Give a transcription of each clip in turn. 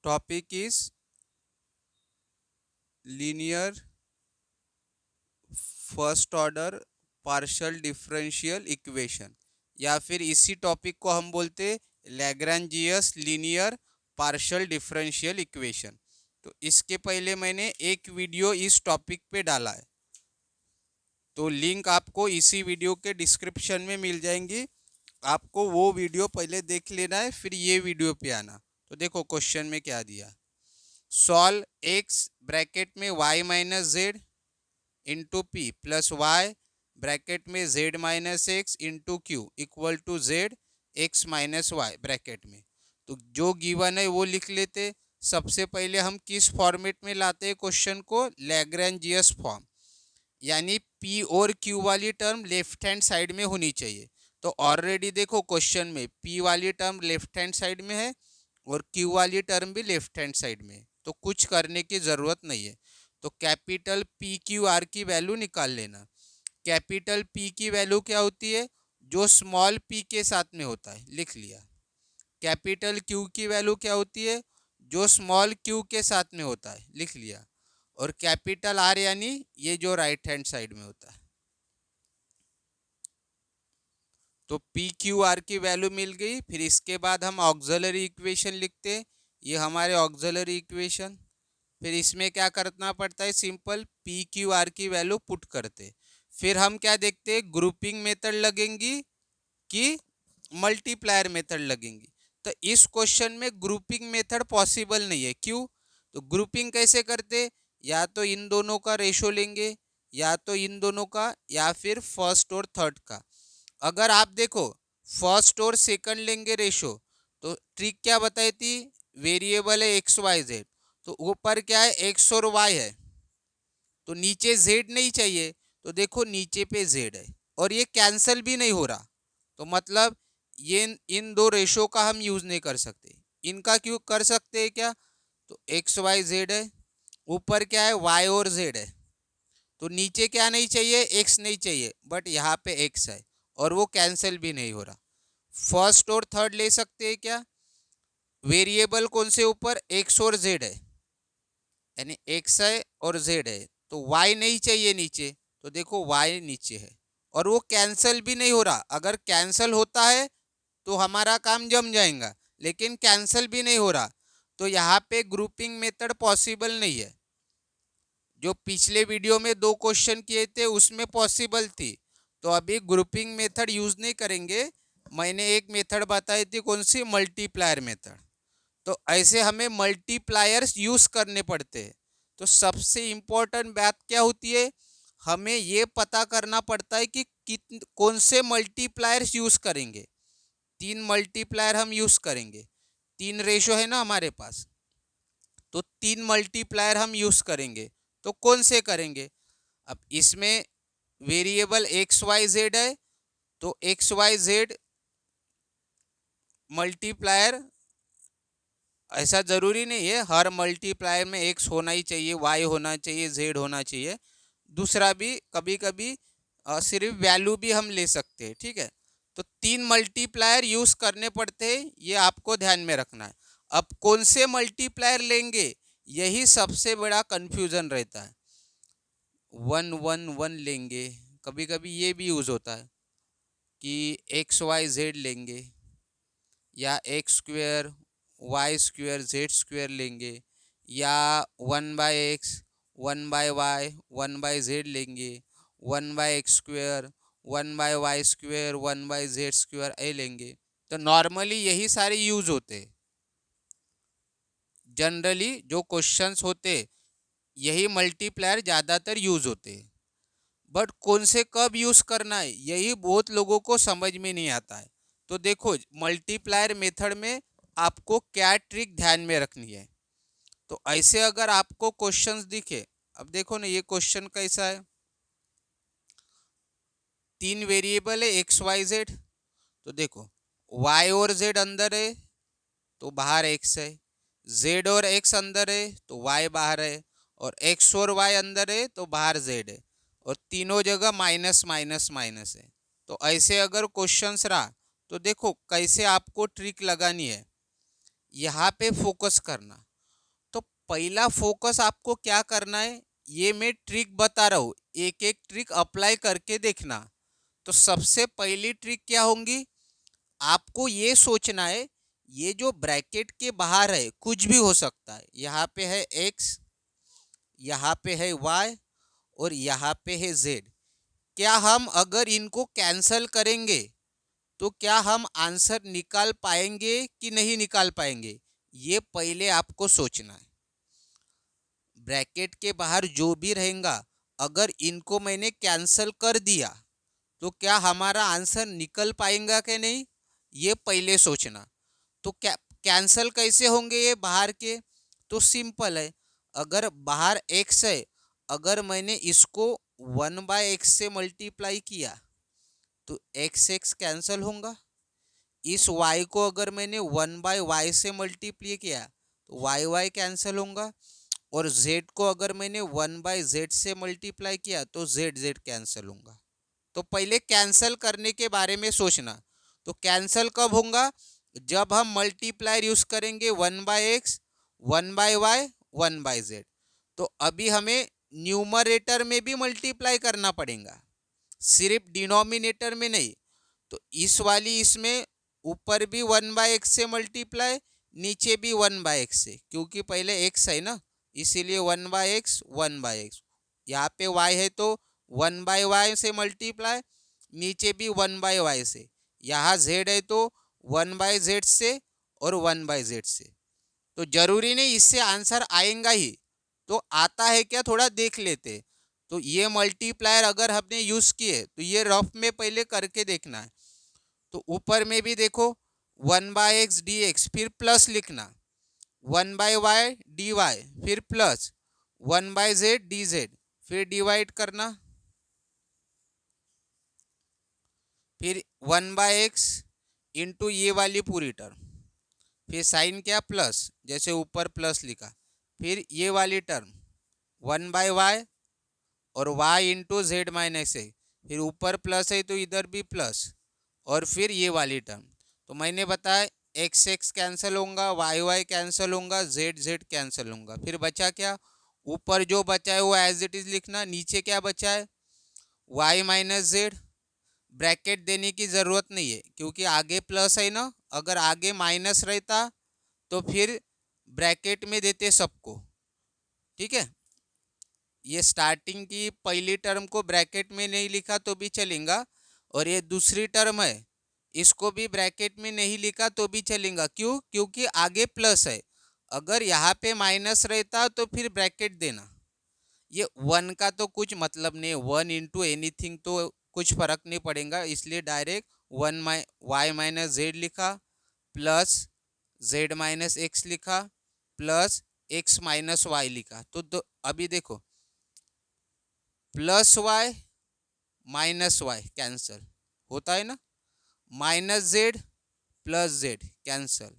Topic is linear first order partial differential equation, या फिर इसी टॉपिक को हम बोलते लैग्रेंजियस लीनियर पार्शियल डिफरेंशियल इक्वेशन। तो इसके पहले मैंने एक वीडियो इस टॉपिक पे डाला है, तो लिंक आपको इसी वीडियो के डिस्क्रिप्शन में मिल जाएंगी। आपको वो वीडियो पहले देख लेना है, फिर ये वीडियो पे आना। तो देखो क्वेश्चन में क्या दिया, सॉल्व एक्स ब्रैकेट में y minus z into p plus y bracket में z minus x into q equal to z x minus y bracket में। तो जो गिवन है वो लिख लेते। सबसे पहले हम किस फॉर्मेट में लाते हैं क्वेश्चन को, लैग्रेंजियस फॉर्म, यानी पी और क्यू वाली टर्म लेफ्ट हैंड साइड में होनी चाहिए। तो ऑलरेडी देखो क्वेश्चन में पी वाली टर्म लेफ्ट हैंड साइड में है और क्यू वाली टर्म भी लेफ्ट हैंड साइड में है, तो कुछ करने की ज़रूरत नहीं है। तो कैपिटल पी क्यू आर की वैल्यू निकाल लेना। कैपिटल पी की वैल्यू क्या होती है, जो स्मॉल पी के साथ में होता है, लिख लिया। कैपिटल क्यू की वैल्यू क्या होती है, जो स्मॉल क्यू के साथ में होता है, लिख लिया। और कैपिटल आर यानी ये जो राइट हैंड साइड में होता है। तो पी क्यू आर की वैल्यू मिल गई। फिर इसके बाद हम ऑक्सिलरी इक्वेशन लिखते हैं, ये हमारे ऑक्सिलरी इक्वेशन। फिर इसमें क्या करना पड़ता है, सिंपल पी क्यू आर की वैल्यू पुट करते। फिर हम क्या देखते हैं, ग्रुपिंग मेथड लगेंगी कि मल्टीप्लायर मेथड लगेंगी। तो इस क्वेश्चन में ग्रुपिंग मेथड पॉसिबल नहीं है। क्यों, तो ग्रुपिंग कैसे करते, या तो इन दोनों का रेशो लेंगे, या तो इन दोनों का, या फिर फर्स्ट और थर्ड का। अगर आप देखो फर्स्ट और सेकंड लेंगे रेशो, तो ट्रिक क्या बताई थी, वेरिएबल है एक्स वाई जेड, तो ऊपर क्या है एक्स और वाई है, तो नीचे जेड नहीं चाहिए। तो देखो नीचे पे जेड है और ये कैंसिल भी नहीं हो रहा, तो मतलब ये इन दो रेशो का हम यूज नहीं कर सकते। इनका क्यों कर सकते हैं क्या, तो एक्स वाई जेड है, ऊपर क्या है वाई और जेड है, तो नीचे क्या नहीं चाहिए, एक्स नहीं चाहिए, बट यहाँ पे एक्स है और वो कैंसिल भी नहीं हो रहा। फर्स्ट और थर्ड ले सकते हैं क्या, वेरिएबल कौन से ऊपर, एक्स और जेड है, यानी एक्स है और जेड है, तो वाई नहीं चाहिए नीचे, तो देखो वाई नीचे है और वो कैंसिल भी नहीं हो रहा। अगर कैंसिल होता है तो हमारा काम जम जाएगा, लेकिन कैंसिल भी नहीं हो रहा, तो यहाँ पे ग्रुपिंग मेथड पॉसिबल नहीं है। जो पिछले वीडियो में दो क्वेश्चन किए थे उसमें पॉसिबल थी, तो अभी ग्रुपिंग मेथड यूज नहीं करेंगे। मैंने एक मेथड बताई थी, कौन सी, मल्टीप्लायर मेथड। तो ऐसे हमें मल्टीप्लायर्स यूज करने पड़ते हैं। तो सबसे इम्पोर्टेंट बात क्या होती है, हमें ये पता करना पड़ता है कि कौन से मल्टीप्लायर्स यूज करेंगे। तीन मल्टीप्लायर हम यूज करेंगे, तीन रेशो है ना हमारे पास, तो तीन मल्टीप्लायर हम यूज करेंगे। तो कौन से करेंगे, अब इसमें वेरिएबल एक्स वाई जेड है, तो एक्स वाई जेड मल्टीप्लायर, ऐसा ज़रूरी नहीं है हर मल्टीप्लायर में एक्स होना ही चाहिए, वाई होना चाहिए, जेड होना चाहिए। दूसरा भी कभी कभी सिर्फ वैल्यू भी हम ले सकते हैं, ठीक है। तो तीन मल्टीप्लायर यूज़ करने पड़ते हैं, ये आपको ध्यान में रखना है। अब कौन से मल्टीप्लायर लेंगे, यही सबसे बड़ा कन्फ्यूज़न रहता है। 1 1 1 लेंगे, कभी कभी ये भी यूज़ होता है कि एक्स वाई जेड लेंगे, या x square y square z square लेंगे, या 1/x 1/y 1/z लेंगे, 1/x square 1/y square 1/z square ए लेंगे। तो नॉर्मली यही सारे यूज होते हैं, जनरली जो क्वेश्चंस होते यही मल्टीप्लायर ज़्यादातर यूज होते हैं। बट कौन से कब यूज करना है, यही बहुत लोगों को समझ में नहीं आता है। तो देखो मल्टीप्लायर मेथड में आपको क्या ट्रिक ध्यान में रखनी है। तो ऐसे अगर आपको क्वेश्चंस दिखे, अब देखो ना ये क्वेश्चन कैसा है, तीन वेरिएबल है एक्स वाई जेड, तो देखो वाई और जेड अंदर है तो बाहर एक्स है, जेड और एक्स अंदर है तो वाई बाहर है, और एक्स और वाई अंदर है तो बाहर जेड है, और तीनों जगह माइनस माइनस माइनस है। तो ऐसे अगर क्वेश्चंस रहा, तो देखो कैसे आपको ट्रिक लगानी है, यहाँ पे फोकस करना। पहला फोकस आपको क्या करना है, ये मैं ट्रिक बता रहा हूँ, एक एक ट्रिक अप्लाई करके देखना। तो सबसे पहली ट्रिक क्या होंगी, आपको ये सोचना है ये जो ब्रैकेट के बाहर है कुछ भी हो सकता है, यहाँ पे है x, यहाँ पे है y और यहाँ पे है z। क्या हम अगर इनको कैंसल करेंगे तो क्या हम आंसर निकाल पाएंगे कि नहीं निकाल पाएंगे, ये पहले आपको सोचना है। ब्रैकेट के बाहर जो भी रहेगा अगर इनको मैंने कैंसल कर दिया तो क्या हमारा आंसर निकल पाएगा कि नहीं, ये पहले सोचना। तो क्या कैंसल कैसे होंगे ये बाहर के, तो सिंपल है, अगर बाहर x है, अगर मैंने इसको 1/x से मल्टीप्लाई किया तो x कैंसल होगा। इस y को अगर मैंने 1/y से मल्टीप्लाई किया तो y कैंसल होगा। और z को अगर मैंने 1/z से मल्टीप्लाई किया तो z कैंसल होगा। तो पहले कैंसल करने के बारे में सोचना। तो कैंसल कब होगा, जब हम मल्टीप्लायर यूज करेंगे 1/x, 1/y, 1/z। तो अभी हमें न्यूमरेटर में भी मल्टीप्लाई करना पड़ेगा, सिर्फ डिनोमिनेटर में नहीं। तो इस वाली इसमें ऊपर भी 1/x से मल्टीप्लाई, नीचे भी 1/x से, क्योंकि पहले x है ना, इसीलिए 1/x 1/x। यहाँ पे y है तो 1/y से मल्टीप्लाई, नीचे भी 1/y से। यहाँ z है तो 1/z से और 1/z से। तो जरूरी नहीं इससे आंसर आएगा ही, तो आता है क्या थोड़ा देख लेते। तो ये मल्टीप्लायर अगर हमने यूज किए तो ये रफ में पहले करके देखना है। तो ऊपर में भी देखो 1/x dx, फिर प्लस लिखना, 1/y dy, फिर प्लस 1/z dz, फिर डिवाइड करना, फिर 1/x इंटू ये वाली पूरी टर्म, फिर साइन क्या प्लस, जैसे ऊपर प्लस लिखा, फिर ये वाली टर्म 1/y और y इंटू जेड माइनस है, फिर ऊपर प्लस है तो इधर भी प्लस, और फिर ये वाली टर्म। तो मैंने बताया x कैंसिल होगा, y कैंसिल होगा, z कैंसिल होगा, फिर बचा क्या, ऊपर जो बचा है वो एज इट इज लिखना, नीचे क्या बचा है y माइनस जेड। ब्रैकेट देने की ज़रूरत नहीं है क्योंकि आगे प्लस है ना, अगर आगे माइनस रहता तो फिर ब्रैकेट में देते सबको, ठीक है। ये स्टार्टिंग की पहली टर्म को ब्रैकेट में नहीं लिखा तो भी चलेगा, और ये दूसरी टर्म है इसको भी ब्रैकेट में नहीं लिखा तो भी चलेगा। क्यों, क्योंकि आगे प्लस है, अगर यहाँ पे माइनस रहता तो फिर ब्रैकेट देना। ये 1 का तो कुछ मतलब नहीं है, 1 इंटू एनीथिंग तो कुछ फर्क नहीं पड़ेगा, इसलिए डायरेक्ट 1y माइनस जेड लिखा, प्लस z माइनस एक्स लिखा, प्लस x माइनस वाई लिखा। तो अभी देखो plus y minus y cancel होता है ना, minus z plus z cancel,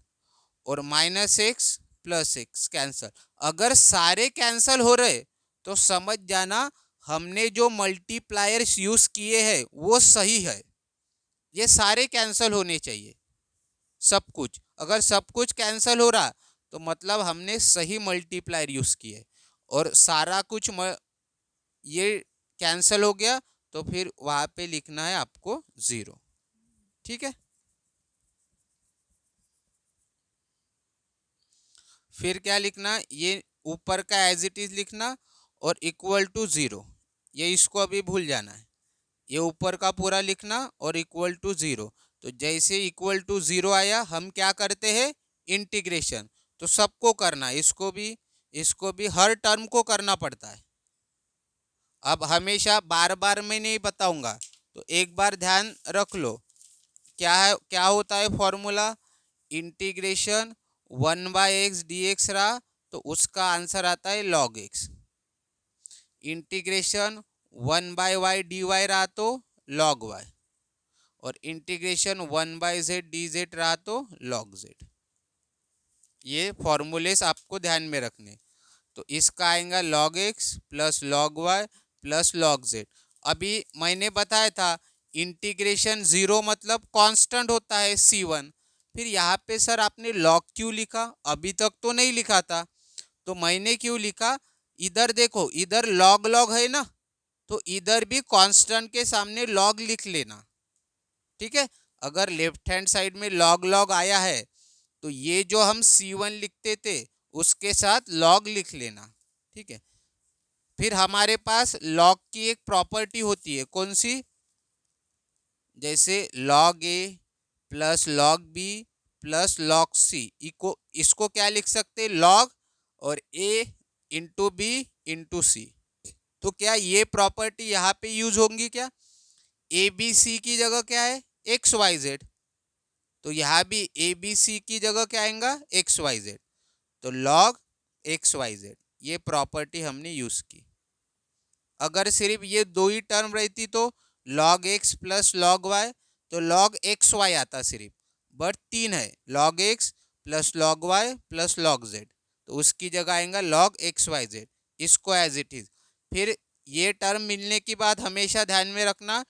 और minus x plus x cancel. अगर सारे कैंसल हो रहे तो समझ जाना हमने जो मल्टीप्लायर्स यूज किए हैं वो सही है, ये सारे कैंसल होने चाहिए सब कुछ। अगर सब कुछ कैंसल हो रहा तो मतलब हमने सही मल्टीप्लायर यूज किए, और सारा कुछ ये कैंसल हो गया तो फिर वहां पे लिखना है आपको 0, ठीक है। फिर क्या लिखना, ये ऊपर का एज इट इज लिखना और इक्वल टू 0, ये इसको अभी भूल जाना है, ये ऊपर का पूरा लिखना और इक्वल टू 0। तो जैसे इक्वल टू 0 आया हम क्या करते हैं इंटीग्रेशन, तो सबको करना है, इसको भी हर टर्म को करना पड़ता है। अब हमेशा बार बार मैं नहीं बताऊंगा, तो एक बार ध्यान रख लो क्या है, क्या होता है फॉर्मूला, इंटीग्रेशन 1/x dx रहा तो उसका आंसर आता है log x, integration 1/y dy रहा तो log y, और इंटीग्रेशन 1/z dz रहा तो log z। ये फॉर्मूलेस आपको ध्यान में रखने। तो इसका आएगा log x plus log y plus log z। अभी मैंने बताया था इंटीग्रेशन 0 मतलब कांस्टेंट होता है c1, फिर यहाँ पे सर आपने log क्यों लिखा, अभी तक तो नहीं लिखा था। तो मैंने क्यों लिखा, इधर देखो, इधर लॉग लॉग है ना, तो इधर भी कांस्टेंट के सामने लॉग लिख लेना। ठीक है, अगर लेफ्ट हैंड साइड में लॉग लॉग आया है तो ये जो हम C1 लिखते थे उसके साथ लॉग लिख लेना। ठीक है, फिर हमारे पास लॉग की एक प्रॉपर्टी होती है, कौन सी, जैसे log a plus log b plus log c, इसको क्या लिख सकते हैं, log और a इंटू बी इंटू सी। तो क्या ये प्रॉपर्टी यहाँ पे यूज होंगी क्या, ए बी सी की जगह क्या है, एक्स वाई जेड, तो यहाँ भी ए बी सी की जगह क्या आएगा, एक्स वाई जेड, तो log एक्स वाई जेड, ये प्रॉपर्टी हमने यूज की। अगर सिर्फ ये दो ही टर्म रहती तो log x plus log y, तो log एक्स वाई आता सिर्फ, बट तीन है, log x plus log y plus log z, तो उसकी जगह आएगा log एक्स वाई जेड, इसको एज इट इज। फिर ये टर्म मिलने के बाद हमेशा ध्यान में रखना,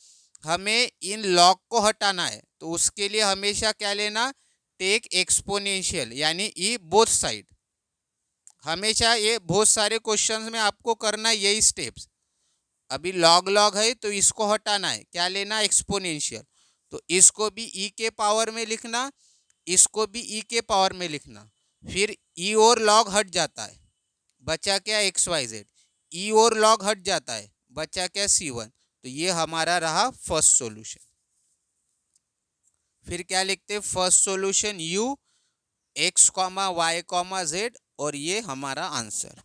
हमें इन log को हटाना है, तो उसके लिए हमेशा क्या लेना, टेक एक्सपोनेंशियल, यानी ई बोथ साइड। हमेशा ये बहुत सारे क्वेश्चंस में आपको करना यही स्टेप्स। अभी लॉग लॉग है तो इसको हटाना है, क्या लेना, एक्सपोनेंशियल, तो इसको भी ई के पावर में लिखना, इसको भी ई के पावर में लिखना, फिर ई और लॉग हट जाता है, बचा क्या, एक्स वाई जेड, ई और लॉग हट जाता है, बचा क्या, C1, तो ये हमारा रहा फर्स्ट सॉल्यूशन। फिर क्या लिखते हैं, first solution u x y z, और ये हमारा आंसर।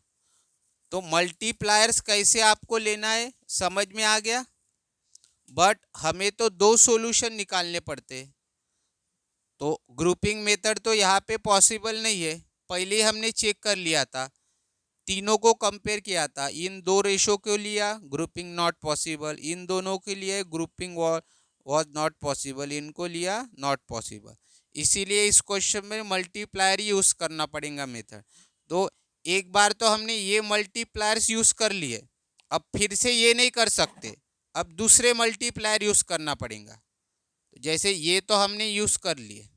तो मल्टीप्लायर्स कैसे आपको लेना है समझ में आ गया, बट हमें तो दो सॉल्यूशन निकालने पड़ते, तो ग्रुपिंग मेथड तो यहाँ पे पॉसिबल नहीं है, पहले हमने चेक कर लिया था, तीनों को कंपेयर किया था, इन दो रेशो को लिया, ग्रुपिंग नॉट पॉसिबल, इन दोनों के लिए ग्रुपिंग वॉज नॉट पॉसिबल, इनको लिया नॉट पॉसिबल, इसीलिए इस क्वेश्चन में मल्टीप्लायर यूज करना पड़ेगा मेथड। तो एक बार तो हमने ये मल्टीप्लायर्स यूज कर लिए, अब फिर से ये नहीं कर सकते, अब दूसरे मल्टीप्लायर यूज करना पड़ेगा, तो जैसे ये तो हमने यूज कर लिए,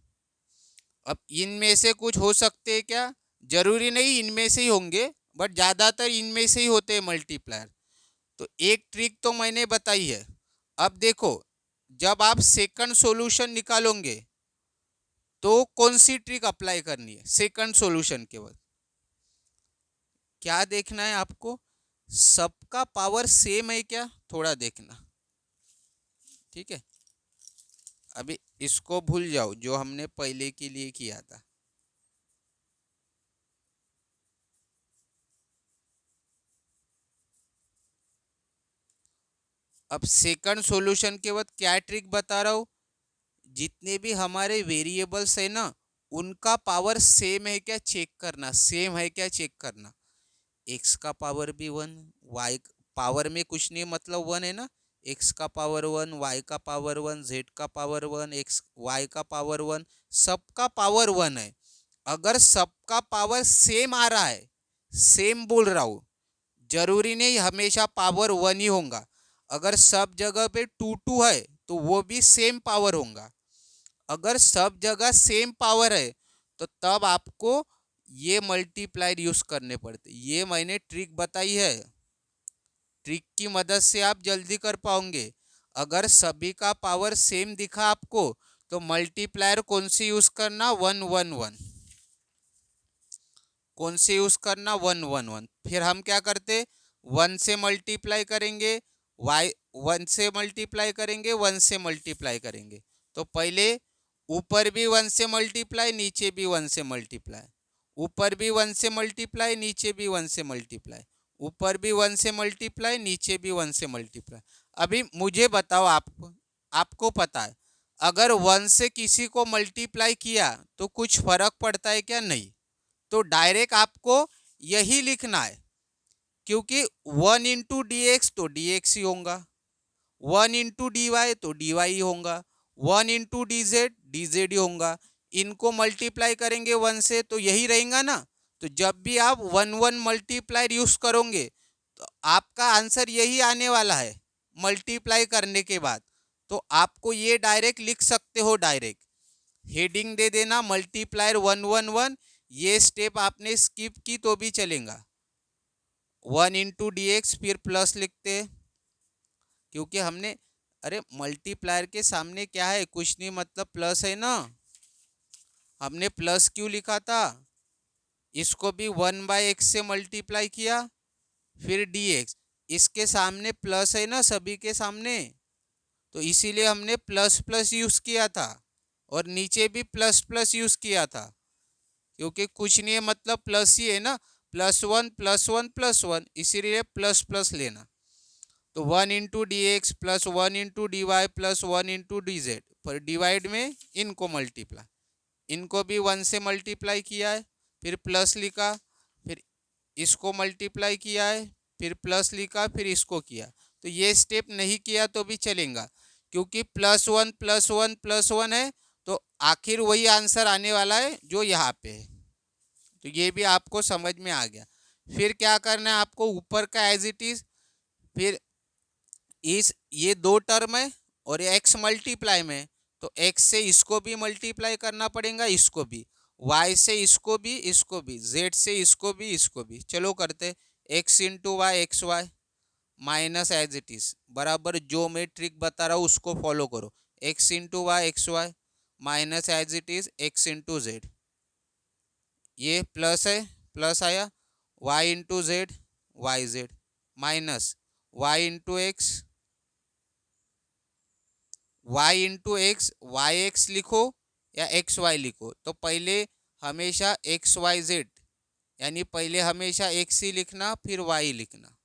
अब इनमें से कुछ हो सकते हैं क्या, जरूरी नहीं इनमें से ही होंगे, बट ज़्यादातर इनमें से ही होते हैं मल्टीप्लायर। तो एक ट्रिक तो मैंने बताई है, अब देखो जब आप सेकंड सॉल्यूशन निकालोगे तो कौन सी ट्रिक अप्लाई करनी है, सेकंड सॉल्यूशन के बाद क्या देखना है आपको, सबका पावर सेम है क्या, थोड़ा देखना। ठीक है, अभी इसको भूल जाओ जो हमने पहले के लिए किया था, अब सेकंड सॉल्यूशन के बाद क्या ट्रिक बता रहा हूँ, जितने भी हमारे वेरिएबल्स है ना उनका पावर सेम है क्या चेक करना, सेम है क्या चेक करना, एक्स का पावर भी 1, वाई पावर में कुछ नहीं मतलब 1 है ना, एक्स का पावर 1, वाई का पावर 1, जेड का पावर 1, एक्स वाई का पावर 1, सबका पावर 1 है। अगर सबका पावर सेम आ रहा है, सेम बोल रहा हूँ, जरूरी नहीं हमेशा पावर 1 ही होगा, अगर सब जगह पे 2 है तो वो भी सेम पावर होगा, अगर सब जगह सेम पावर है तो तब आपको ये मल्टीप्लायर यूज करने पड़ते, ये मैंने ट्रिक बताई है, ट्रिक की मदद से आप जल्दी कर पाओगे। अगर सभी का पावर सेम दिखा आपको तो मल्टीप्लायर कौन सी यूज करना, 1 1 1, कौन से यूज करना, 1 1 1, फिर हम क्या करते, 1 से मल्टीप्लाई करेंगे, वाई 1 से मल्टीप्लाई करेंगे, 1 से मल्टीप्लाई करेंगे, तो पहले ऊपर भी 1 से मल्टीप्लाई, नीचे भी 1 से मल्टीप्लाई, ऊपर भी 1 से मल्टीप्लाई, नीचे भी 1 से मल्टीप्लाई, ऊपर भी 1 से मल्टीप्लाई, नीचे भी 1 से मल्टीप्लाई। अभी मुझे बताओ, आपको पता है अगर 1 से किसी को मल्टीप्लाई किया तो कुछ फर्क पड़ता है क्या, नहीं, तो डायरेक्ट आपको यही लिखना है, क्योंकि 1 इंटू डी एक्स तो डी एक्स ही होगा, 1 इंटू डी वाई तो डी वाई ही होगा, 1 इंटू डी जेड ही होगा, इनको मल्टीप्लाई करेंगे 1 से तो यही रहेगा ना, तो जब भी आप 1 1 मल्टीप्लायर यूज करोगे तो आपका आंसर यही आने वाला है मल्टीप्लाई करने के बाद, तो आपको ये डायरेक्ट लिख सकते हो, डायरेक्ट हेडिंग दे देना मल्टीप्लायर 1 1 1, ये स्टेप आपने स्किप की तो भी चलेगा। 1 × dx फिर प्लस लिखते हैं, क्योंकि हमने, अरे मल्टीप्लायर के सामने क्या है, कुछ नहीं, मतलब प्लस है ना। हमने प्लस क्यों लिखा था, इसको भी 1/x से मल्टीप्लाई किया, फिर dx, इसके सामने प्लस है ना सभी के सामने, तो इसीलिए हमने प्लस प्लस यूज किया था, और नीचे भी प्लस प्लस यूज किया था, क्योंकि कुछ नहीं है मतलब प्लस ही है ना, +1 +1 +1, इसीलिए प्लस प्लस लेना। तो 1 × dx plus 1 × dy plus 1 × dz, पर डिवाइड में इनको मल्टीप्लाई, इनको भी 1 से मल्टीप्लाई किया है, फिर प्लस लिखा, फिर इसको मल्टीप्लाई किया है, फिर प्लस लिखा, फिर इसको किया। तो ये स्टेप नहीं किया तो भी चलेगा, क्योंकि +1 +1 +1 है, तो आखिर वही आंसर आने वाला है जो यहाँ पे है। तो ये भी आपको समझ में आ गया। फिर क्या करना है आपको, ऊपर का एज इट इज, फिर ये 2 टर्म है और ये x मल्टीप्लाई में, तो x से इसको भी मल्टीप्लाई करना पड़ेगा, इसको भी, y से इसको भी, z से इसको भी। चलो करते, x × y xy minus as it is बराबर जो मैं ट्रिक बता रहा हूँ उसको फॉलो करो, x × y xy minus as it is x × z, ये प्लस है, प्लस आया, y × z yz minus y × x yx लिखो या xy लिखो, तो पहले हमेशा xyz, यानी पहले हमेशा x ही लिखना फिर y लिखना,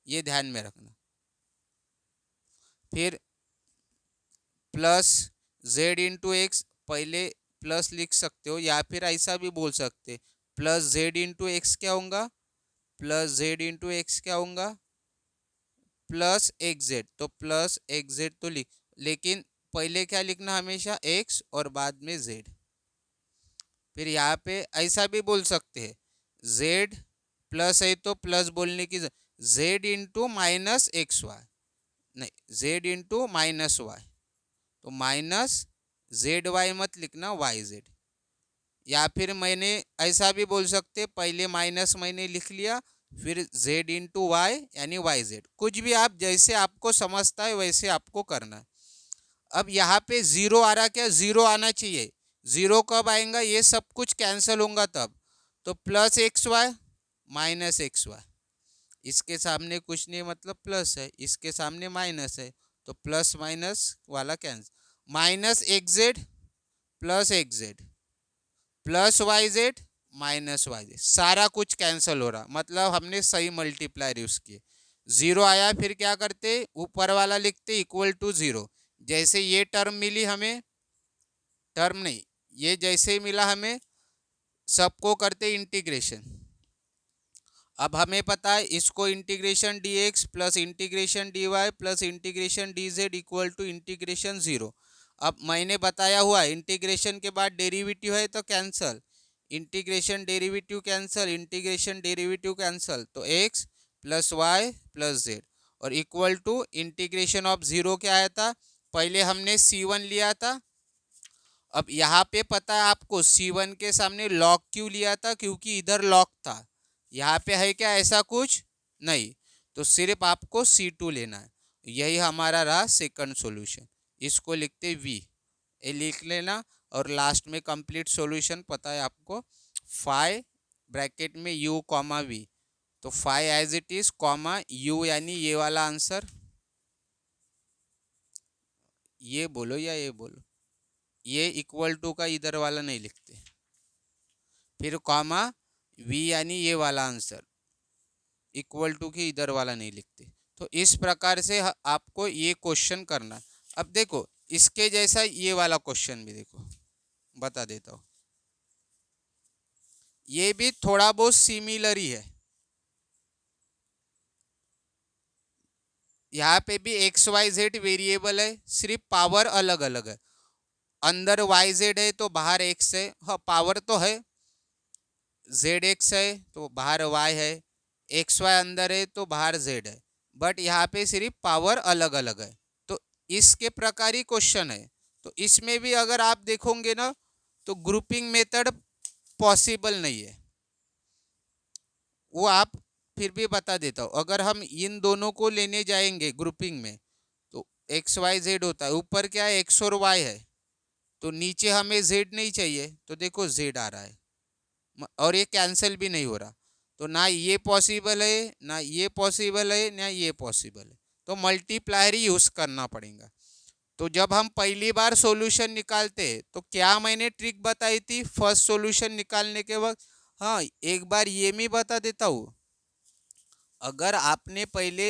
ये ध्यान में रखना। फिर प्लस z × x, पहले प्लस लिख सकते हो या फिर ऐसा भी बोल सकते, प्लस z × x क्या होगा, प्लस z × x क्या होगा, प्लस xz, तो प्लस xz तो लिख, लेकिन पहले क्या लिखना हमेशा x और बाद में z। फिर यहाँ पे ऐसा भी बोल सकते हैं, z प्लस है तो प्लस बोलने की, z × -xy, नहीं z × -y, तो माइनस ZY मत लिखना YZ। या फिर मैंने ऐसा भी बोल सकते, पहले माइनस मैंने लिख लिया, फिर Z × Y यानी YZ, कुछ भी आप जैसे आपको समझता है वैसे आपको करना है। अब यहाँ पे जीरो आ रहा, क्या जीरो आना चाहिए, जीरो कब आएगा, ये सब कुछ कैंसिल होगा तब, तो +xy -xy, इसके सामने कुछ नहीं मतलब प्लस है, इसके सामने माइनस है, तो प्लस माइनस वाला cancel, -xz plus xz plus yz minus yz, सारा कुछ कैंसिल हो रहा, मतलब हमने सही मल्टीप्लायर यूज किए। जीरो आया, फिर क्या करते, ऊपर वाला लिखते = 0, जैसे ये टर्म मिली हमें, टर्म नहीं, ये जैसे ही मिला हमें, सबको करते इंटीग्रेशन। अब हमें पता है इसको integration dx plus integration dy plus integration dz = (0). अब मैंने बताया हुआ इंटीग्रेशन के बाद डेरिवेटिव है तो cancel, integration derivative cancel, integration derivative cancel, तो x plus y plus z, और इक्वल टू इंटीग्रेशन ऑफ 0 क्या आया था, पहले हमने c1 लिया था। अब यहाँ पे पता है आपको c1 के सामने लॉग क्यों लिया था, क्योंकि इधर लॉग था, यहाँ पे है क्या ऐसा कुछ नहीं, तो सिर्फ आपको c2 लेना है। यही हमारा रहा सेकंड सॉल्यूशन, इसको लिखते v, ये लिख लेना, और लास्ट में कंप्लीट सॉल्यूशन पता है आपको, फाइ ब्रैकेट में u कॉमा v, तो phi as it is comma u, यानी ये वाला आंसर, ये बोलो या ये बोलो, ये इक्वल टू का इधर वाला नहीं लिखते, फिर कॉमा v यानी ये वाला आंसर, इक्वल टू के इधर वाला नहीं लिखते। तो इस प्रकार से आपको ये क्वेश्चन करना। अब देखो इसके जैसा ये वाला क्वेश्चन भी देखो, बता देता हूँ, ये भी थोड़ा बहुत सिमिलर ही है, यहाँ पे भी XYZ वेरिएबल है, सिर्फ पावर अलग अलग है, अंदर YZ है तो बाहर X है, हाँ पावर तो है, ZX है तो बाहर Y है, XY अंदर है तो बाहर Z है, बट यहाँ पे सिर्फ पावर अलग अलग है। तो इसके प्रकार ही क्वेश्चन है, तो इसमें भी अगर आप देखोगे ना तो ग्रुपिंग मेथड पॉसिबल नहीं है, वो आप फिर भी बता देता हूँ। अगर हम इन दोनों को लेने जाएंगे ग्रुपिंग में तो एक्स वाई जेड होता है, ऊपर क्या है एक्स और वाई है, तो नीचे हमें जेड नहीं चाहिए, तो देखो जेड आ रहा है और ये कैंसिल भी नहीं हो रहा, तो ना ये पॉसिबल है ना ये पॉसिबल है ना ये पॉसिबल है, तो मल्टीप्लायर ही यूज करना पड़ेगा। तो जब हम पहली बार सॉल्यूशन निकालते तो क्या मैंने ट्रिक बताई थी फर्स्ट सॉल्यूशन निकालने के वक्त? हाँ, एक बार ये मैं बता देता हूँ। अगर आपने पहले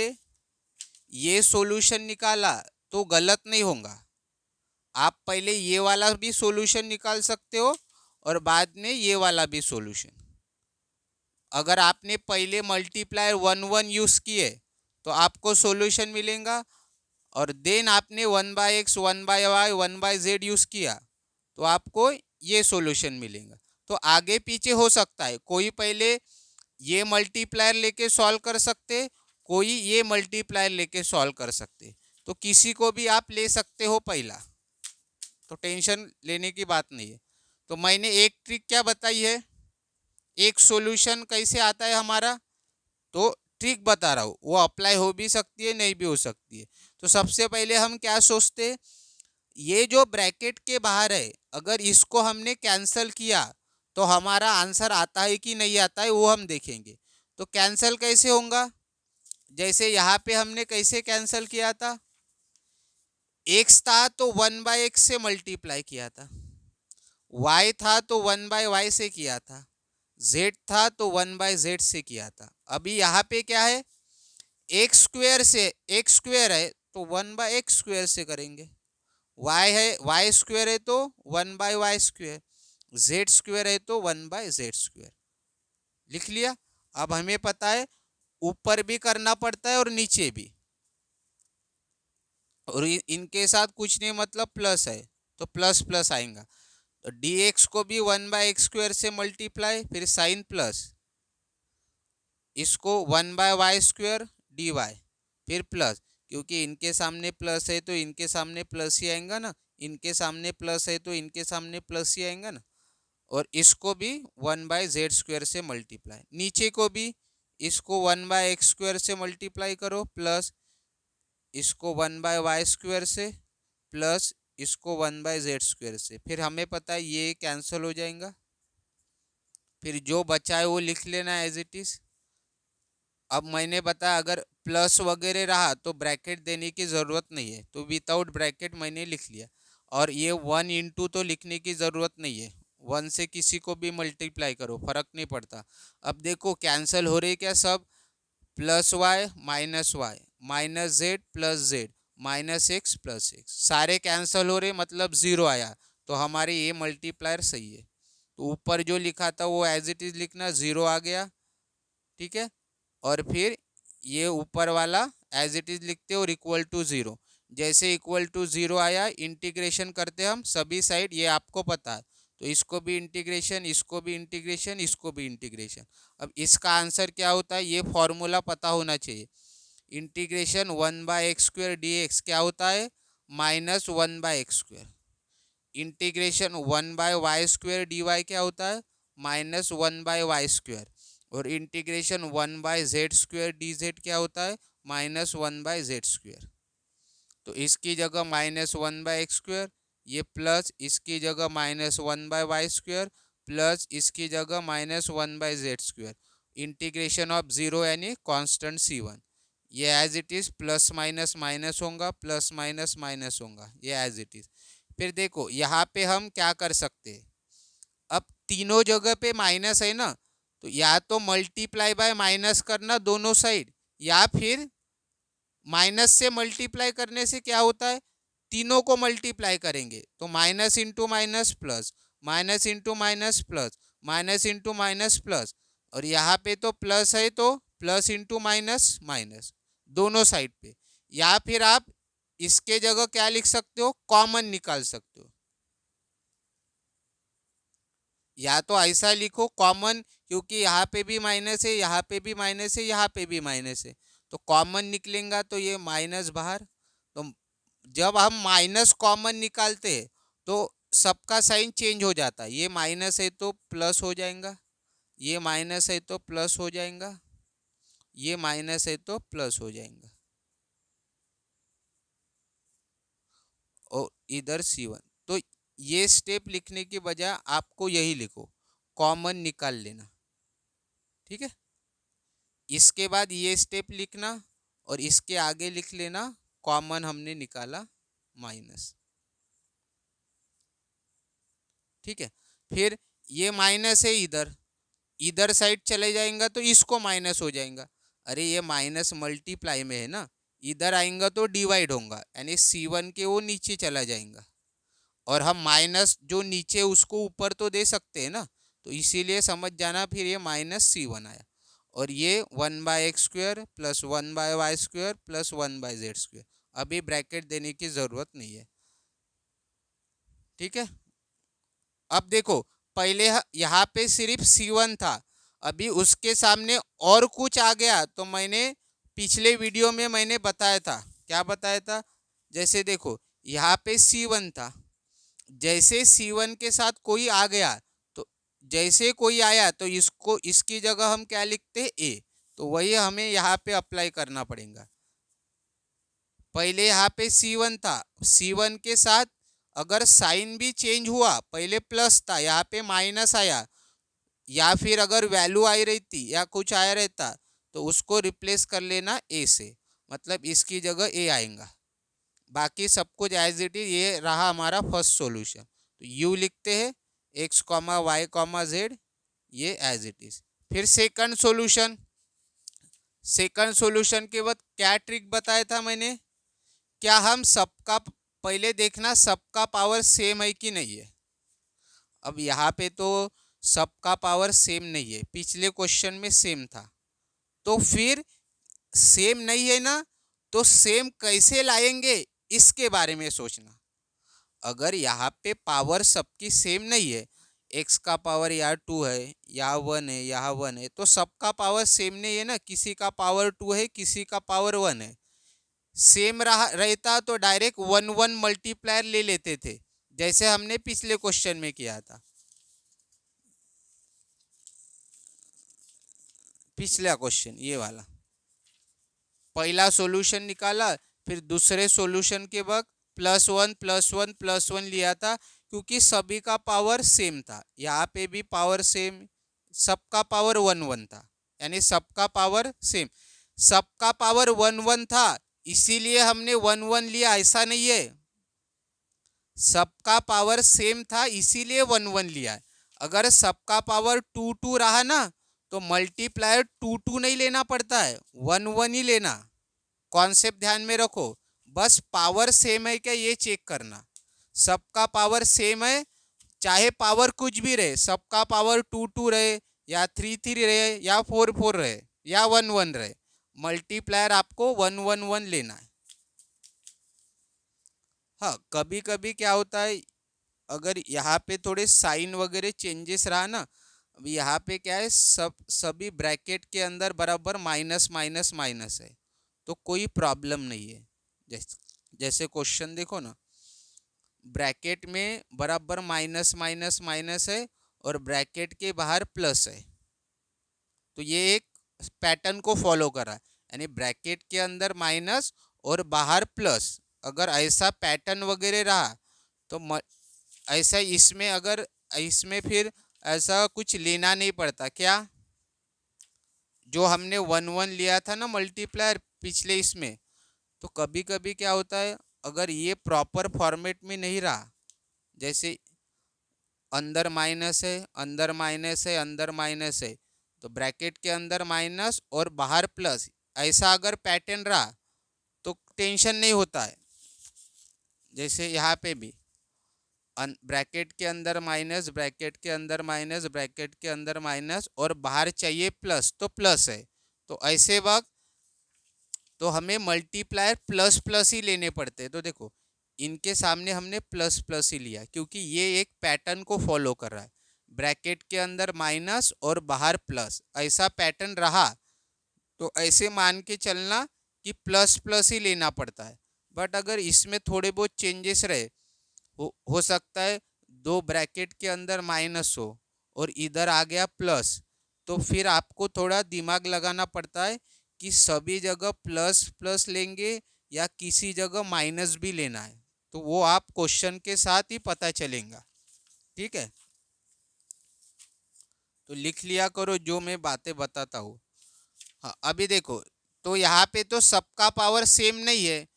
ये सॉल्यूशन निकाला तो गलत नहीं होगा, आप पहले ये वाला भी सॉल्यूशन निकाल सकते हो और बाद में ये वाला भी सॉल्यूशन। अगर आपने पहले मल्टीप्लायर 1 1 यूज किए तो आपको सॉल्यूशन मिलेगा, और देन आपने 1/x 1/y 1/z यूज किया तो आपको ये सॉल्यूशन मिलेगा। तो आगे पीछे हो सकता है, कोई पहले ये मल्टीप्लायर लेके सॉल्व कर सकते, कोई ये मल्टीप्लायर लेके सॉल्व कर सकते, तो किसी को भी आप ले सकते हो पहला, तो टेंशन लेने की बात नहीं है। तो मैंने एक ट्रिक क्या बताई है, एक सॉल्यूशन कैसे आता है हमारा, तो ट्रिक बता रहा हूँ, वो अप्लाई हो भी सकती है नहीं भी हो सकती है। तो सबसे पहले हम क्या सोचते, ये जो ब्रैकेट के बाहर है अगर इसको हमने कैंसिल किया तो हमारा आंसर आता है कि नहीं आता है वो हम देखेंगे। तो कैंसिल कैसे होगा, जैसे यहाँ पे हमने कैसे कैंसिल किया था, एक्स था तो 1/x से मल्टीप्लाई किया था, y था तो 1/y से किया था, z था तो 1/z से किया था। अभी यहाँ पे क्या है, एक्स स्क्वेयर से, एक्स स्क्वेयर है तो 1/x² से करेंगे, y है y स्क्वेयर है तो 1/y², z स्क्वेयर है तो 1/z²। लिख लिया। अब हमें पता है ऊपर भी करना पड़ता है और नीचे भी, और इनके साथ कुछ नहीं मतलब प्लस है तो प्लस प्लस आएगा, तो dx को भी 1/x² से मल्टीप्लाई, फिर साइन प्लस, इसको 1/y² dy, फिर प्लस, क्योंकि इनके सामने प्लस है तो इनके सामने प्लस ही आएगा ना, इनके सामने प्लस है तो इनके सामने प्लस ही आएगा ना, और इसको भी 1/z² से मल्टीप्लाई, नीचे को भी इसको 1/x² से मल्टीप्लाई करो, प्लस इसको 1/y² से, प्लस इसको 1/z² से, फिर हमें पता है ये कैंसिल हो जाएगा, फिर जो बचा है वो लिख लेना एज इट इज। अब मैंने बताया अगर प्लस वगैरह रहा तो ब्रैकेट देने की ज़रूरत नहीं है, तो विदाउट ब्रैकेट मैंने लिख लिया, और ये 1 × तो लिखने की ज़रूरत नहीं है, 1 से किसी को भी मल्टीप्लाई करो फर्क नहीं पड़ता। अब देखो कैंसिल हो रही क्या सब, +y -y -z +z -x +x, सारे कैंसिल हो रहे मतलब ज़ीरो आया, तो हमारे ये मल्टीप्लायर सही है। तो ऊपर जो लिखा था वो एज इट इज लिखना, ज़ीरो आ गया, ठीक है, और फिर ये ऊपर वाला एज इट इज लिखते और इक्वल टू ज़ीरो, जैसे इक्वल टू ज़ीरो आया इंटीग्रेशन करते हम सभी साइड, ये आपको पता है, तो इसको भी इंटीग्रेशन, इसको भी इंटीग्रेशन, इसको भी इंटीग्रेशन। अब इसका आंसर क्या होता है ये फॉर्मूला पता होना चाहिए, इंटीग्रेशन 1/x² dx क्या होता है -1/x², इंटीग्रेशन 1/y² dy क्या होता है -1/y², और इंटीग्रेशन 1/z² dz क्या होता है -1/z²। तो इसकी जगह -1/x², ये प्लस इसकी जगह -1/y² प्लस इसकी जगह -1/z², इंटीग्रेशन ऑफ जीरो यानी कांस्टेंट c1, ये as it is plus minus minus होगा, प्लस माइनस माइनस होगा, ये एज इट इज। फिर देखो यहाँ पे हम क्या कर सकते हैं, अब तीनों जगह पे माइनस है ना, तो या तो मल्टीप्लाई बाय माइनस करना दोनों साइड, या फिर माइनस से मल्टीप्लाई करने से क्या होता है तीनों को मल्टीप्लाई करेंगे तो minus into minus plus, minus into minus plus, minus into minus plus, और यहाँ पे तो प्लस है तो प्लस इंटू माइनस माइनस दोनों साइड पे, या फिर आप इसके जगह क्या लिख सकते हो कॉमन निकाल सकते हो, या तो ऐसा लिखो कॉमन, क्योंकि यहाँ पे भी माइनस है यहाँ पे भी माइनस है यहाँ पे भी माइनस है, तो कॉमन निकलेगा तो ये माइनस बाहर, तो जब हम माइनस कॉमन निकालते हैं तो सबका साइन चेंज हो जाता है, ये माइनस है तो प्लस हो जाएगा, ये माइनस है तो प्लस हो जाएगा, ये माइनस है तो प्लस हो जाएगा, और इधर C1। तो ये स्टेप लिखने की बजाय आपको यही लिखो, कॉमन निकाल लेना, ठीक है। इसके बाद ये स्टेप लिखना और इसके आगे लिख लेना कॉमन हमने निकाला माइनस, ठीक है। फिर ये माइनस है, इधर इधर साइड चले जाएगा तो इसको माइनस हो जाएगा, अरे ये माइनस मल्टीप्लाई में है ना, इधर आएगा तो डिवाइड होगा, यानी C1 के वो नीचे चला जाएगा, और हम माइनस जो नीचे उसको ऊपर तो दे सकते हैं ना, तो इसीलिए समझ जाना, फिर ये -C1 आया, और ये 1/x² plus 1/y² plus 1/z², अभी ब्रैकेट देने की जरूरत नहीं है, ठीक है। अब देखो, पहले यहाँ पे सिर्फ C1 था, अभी उसके सामने और कुछ आ गया, तो मैंने पिछले वीडियो में मैंने बताया था, क्या बताया था, जैसे देखो यहाँ पे C1 था, जैसे C1 के साथ कोई आ गया, तो जैसे कोई आया तो इसको, इसकी जगह हम क्या लिखते हैं, A, तो वही हमें यहाँ पे अप्लाई करना पड़ेगा। पहले यहाँ पे C1 था, C1 के साथ अगर साइन भी चेंज हुआ, पहले प्लस था यहाँ पे माइनस आया, या फिर अगर वैल्यू आई रहती या कुछ आया रहता, तो उसको रिप्लेस कर लेना A से, मतलब इसकी जगह A आएगा, बाकी सब कुछ एज इट इज। ये रहा हमारा फर्स्ट सॉल्यूशन, तो U लिखते हैं x, y, z, ये एज इट इज। फिर सेकंड सॉल्यूशन, सेकंड सॉल्यूशन के बाद क्या ट्रिक बताया था मैंने, क्या हम सबका, पहले देखना सबका पावर सेम है कि नहीं है। अब यहाँ पे तो सबका पावर सेम नहीं है, पिछले क्वेश्चन में सेम था, तो फिर सेम नहीं है ना, तो सेम कैसे लाएंगे इसके बारे में सोचना। अगर यहाँ पे पावर सबकी सेम नहीं है, x का पावर या 2 है, या 1 है, यहाँ 1 है, तो सबका पावर सेम नहीं है ना, किसी का पावर 2 है, किसी का पावर 1 है। सेम रहता तो डायरेक्ट 1 मल्टीप्लायर ले लेते थे, जैसे हमने पिछले क्वेश्चन में किया था, पिछला क्वेश्चन ये वाला। पहला सॉल्यूशन निकाला, फिर दूसरे सॉल्यूशन के वक्त +1 लिया था, क्योंकि सभी का पावर सेम था, यहाँ पे भी पावर सेम, सबका पावर 1 था, यानी सबका पावर सेम, सबका पावर 1 था, इसीलिए हमने 1 लिया, ऐसा नहीं है, सबका पावर सेम था इसीलिए 1 लिया है। अगर सबका पावर 2 रहा ना, तो मल्टीप्लायर 2 नहीं लेना पड़ता है, 1 ही लेना, कॉन्सेप्ट ध्यान में रखो, बस पावर सेम है क्या ये चेक करना, सबका पावर सेम है, चाहे पावर कुछ भी रहे, सबका पावर 2 रहे, या 3 रहे, या 4 रहे, या 1 रहे, मल्टीप्लायर आपको 1 लेना है। हाँ, कभी कभी क्या होता है, अगर यहाँ पे थोड़े साइन वगैरह चेंजेस रहा ना, अब यहाँ पे क्या है, सभी ब्रैकेट के अंदर बराबर माइनस माइनस माइनस है, तो कोई प्रॉब्लम नहीं है। जैसे क्वेश्चन देखो ना, ब्रैकेट में बराबर माइनस माइनस माइनस है और ब्रैकेट के बाहर प्लस है, तो ये एक पैटर्न को फॉलो कर रहा है, यानी ब्रैकेट के अंदर माइनस और बाहर प्लस, अगर ऐसा पैटर्न वगैरह रहा तो ऐसा इसमें, अगर इसमें फिर ऐसा कुछ लेना नहीं पड़ता, क्या जो हमने 1 लिया था ना मल्टीप्लायर पिछले इसमें, तो कभी कभी क्या होता है, अगर ये प्रॉपर फॉर्मेट में नहीं रहा, जैसे अंदर माइनस है, अंदर माइनस है, अंदर माइनस है, तो ब्रैकेट के अंदर माइनस और बाहर प्लस, ऐसा अगर पैटर्न रहा तो टेंशन नहीं होता है। जैसे यहाँ पे भी ब्रैकेट के अंदर माइनस, ब्रैकेट के अंदर माइनस, ब्रैकेट के अंदर माइनस, और बाहर चाहिए प्लस, तो प्लस है, तो ऐसे वक्त तो हमें मल्टीप्लायर प्लस प्लस ही लेने पड़ते हैं। तो देखो, इनके सामने हमने प्लस प्लस ही लिया, क्योंकि ये एक पैटर्न को फॉलो कर रहा है, ब्रैकेट के अंदर माइनस और बाहर प्लस, ऐसा पैटर्न रहा तो ऐसे मान के चलना कि प्लस प्लस ही लेना पड़ता है। बट अगर इसमें थोड़े बहुत चेंजेस रहे, हो सकता है दो ब्रैकेट के अंदर माइनस हो और इधर आ गया प्लस, तो फिर आपको थोड़ा दिमाग लगाना पड़ता है कि सभी जगह प्लस प्लस लेंगे या किसी जगह माइनस भी लेना है, तो वो आप क्वेश्चन के साथ ही पता चलेगा। ठीक है, तो लिख लिया करो जो मैं बातें बताता हूँ। हाँ, अभी देखो, तो यहाँ पे तो सबका पावर सेम नहीं है,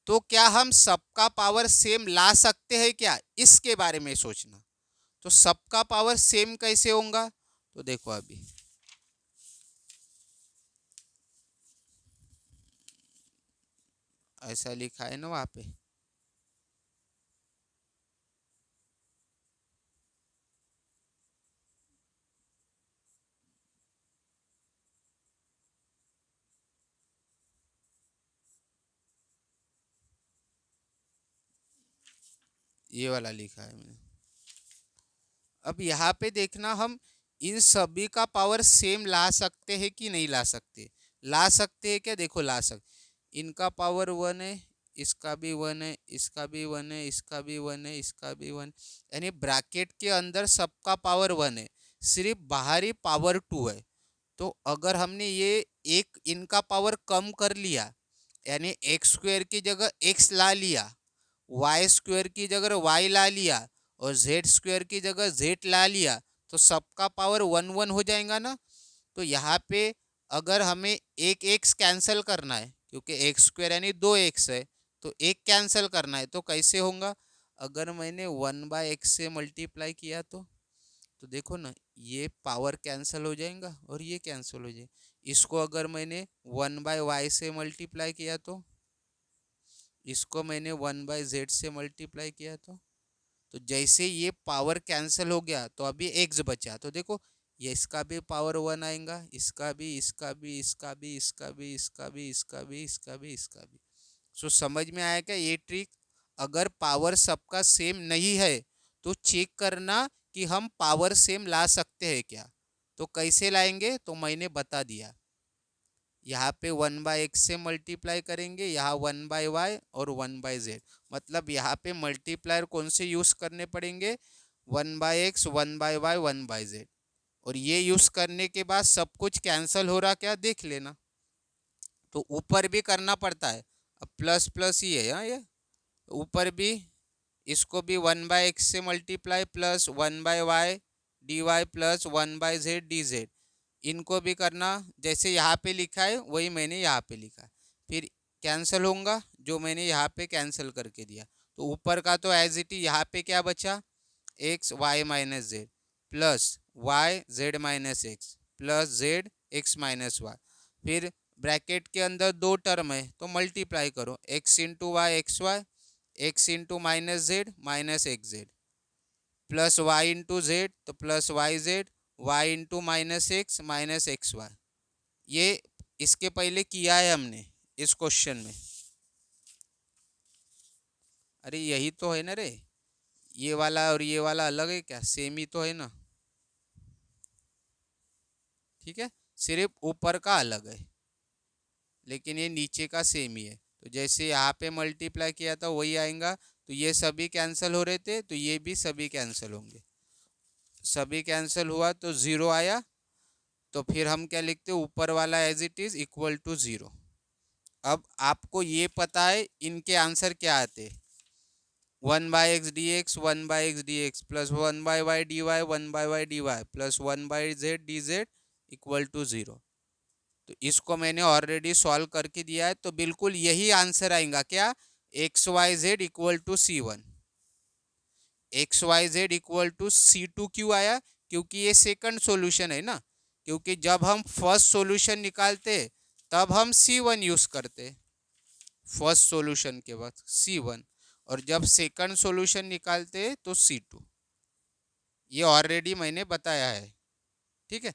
तो क्या हम सबका पावर सेम ला सकते हैं क्या, इसके बारे में सोचना। तो सबका पावर सेम कैसे होगा, तो देखो अभी ऐसा लिखा है ना वहाँ पे, ये वाला लिखा है मैंने। अब यहाँ पे देखना, हम इन सभी का पावर सेम ला सकते हैं कि नहीं ला सकते। ला सकते हैं क्या, देखो ला सकते। इनका पावर 1 है, इसका भी 1 है, इसका भी 1 है, इसका भी 1 है, इसका भी 1, यानी ब्रैकेट के अंदर सबका पावर 1 है, सिर्फ बाहरी पावर 2 है। तो अगर हमने ये एक इनका पावर कम कर लिया, यानी एक्स स्क्वायर की जगह एक्स ला लिया, वाई स्क्वायर की जगह वाई ला लिया और जेड स्क्वायर की जगह जेड ला लिया, तो सबका पावर 1 1 हो जाएगा ना। तो यहाँ पे अगर हमें एक एक्स कैंसिल करना है, क्योंकि एक्स स्क्वायर यानी 2 एक्स है, तो एक कैंसिल करना है, तो कैसे होगा, अगर मैंने 1/x से मल्टीप्लाई किया तो देखो ना, ये पावर कैंसिल हो जाएगा और ये कैंसिल हो जाएगा। इसको अगर मैंने 1/y से मल्टीप्लाई किया तो इसको मैंने 1/z से मल्टीप्लाई किया तो जैसे ये पावर कैंसिल हो गया तो अभी एक्स बचा, तो देखो ये इसका भी पावर 1 आएगा, इसका भी, इसका भी, इसका भी, इसका भी, इसका भी, इसका भी, इसका भी, इसका भी। सो समझ में आया क्या ये ट्रिक। अगर पावर सबका सेम नहीं है तो चेक करना कि हम पावर सेम ला सकते हैं क्या। तो कैसे लाएंगे, तो मैंने बता दिया। यहाँ पे 1/x से मल्टीप्लाई करेंगे, यहाँ 1/y और 1/z, मतलब यहाँ पे मल्टीप्लायर कौन से यूज करने पड़ेंगे, 1/x, 1/y, 1/z। और ये यूज करने के बाद सब कुछ कैंसिल हो रहा क्या देख लेना। तो ऊपर भी करना पड़ता है, अब प्लस प्लस ही है, हाँ ये ऊपर भी, इसको भी 1/x से multiply plus 1/y dy plus 1/z dz, इनको भी करना, जैसे यहाँ पे लिखा है वही मैंने यहाँ पे लिखा है। फिर कैंसिल होगा जो मैंने यहाँ पे कैंसिल करके दिया, तो ऊपर का तो एज इट इज, यहाँ पे क्या बचा, x y minus z plus y z minus x plus z x minus y. फिर ब्रैकेट के अंदर दो टर्म है तो मल्टीप्लाई करो, x into y x y, x into minus z minus x z, plus y into z तो plus y z, y into minus x y. ये इसके पहले किया है हमने इस क्वेश्चन में। अरे यही तो है ना रे, ये वाला और ये वाला अलग है क्या, सेम ही तो है ना। ठीक है, सिर्फ ऊपर का अलग है, लेकिन ये नीचे का सेम ही है। तो जैसे यहाँ पे मल्टीप्लाई किया था वही आएगा, तो ये सभी कैंसिल हो रहे थे तो ये भी सभी कैंसिल होंगे, सभी कैंसिल हुआ तो ज़ीरो आया। तो फिर हम क्या लिखते, ऊपर वाला as it is equal to zero. अब आपको ये पता है इनके आंसर क्या आते, 1/x dx, 1/x dx plus 1/y dy, 1/y dy plus 1/z dz equal to zero. तो इसको मैंने ऑलरेडी सॉल्व करके दिया है, तो बिल्कुल यही आंसर आएगा क्या, x y z equal to C1, x y z equal to C2। क्यों आया, क्योंकि ये सेकंड सॉल्यूशन है ना, क्योंकि जब हम फर्स्ट सॉल्यूशन निकालते तब हम C1 यूज करते, फर्स्ट सॉल्यूशन के बाद C1, और जब सेकंड सॉल्यूशन निकालते तो C2। ये ऑलरेडी मैंने बताया है। ठीक है,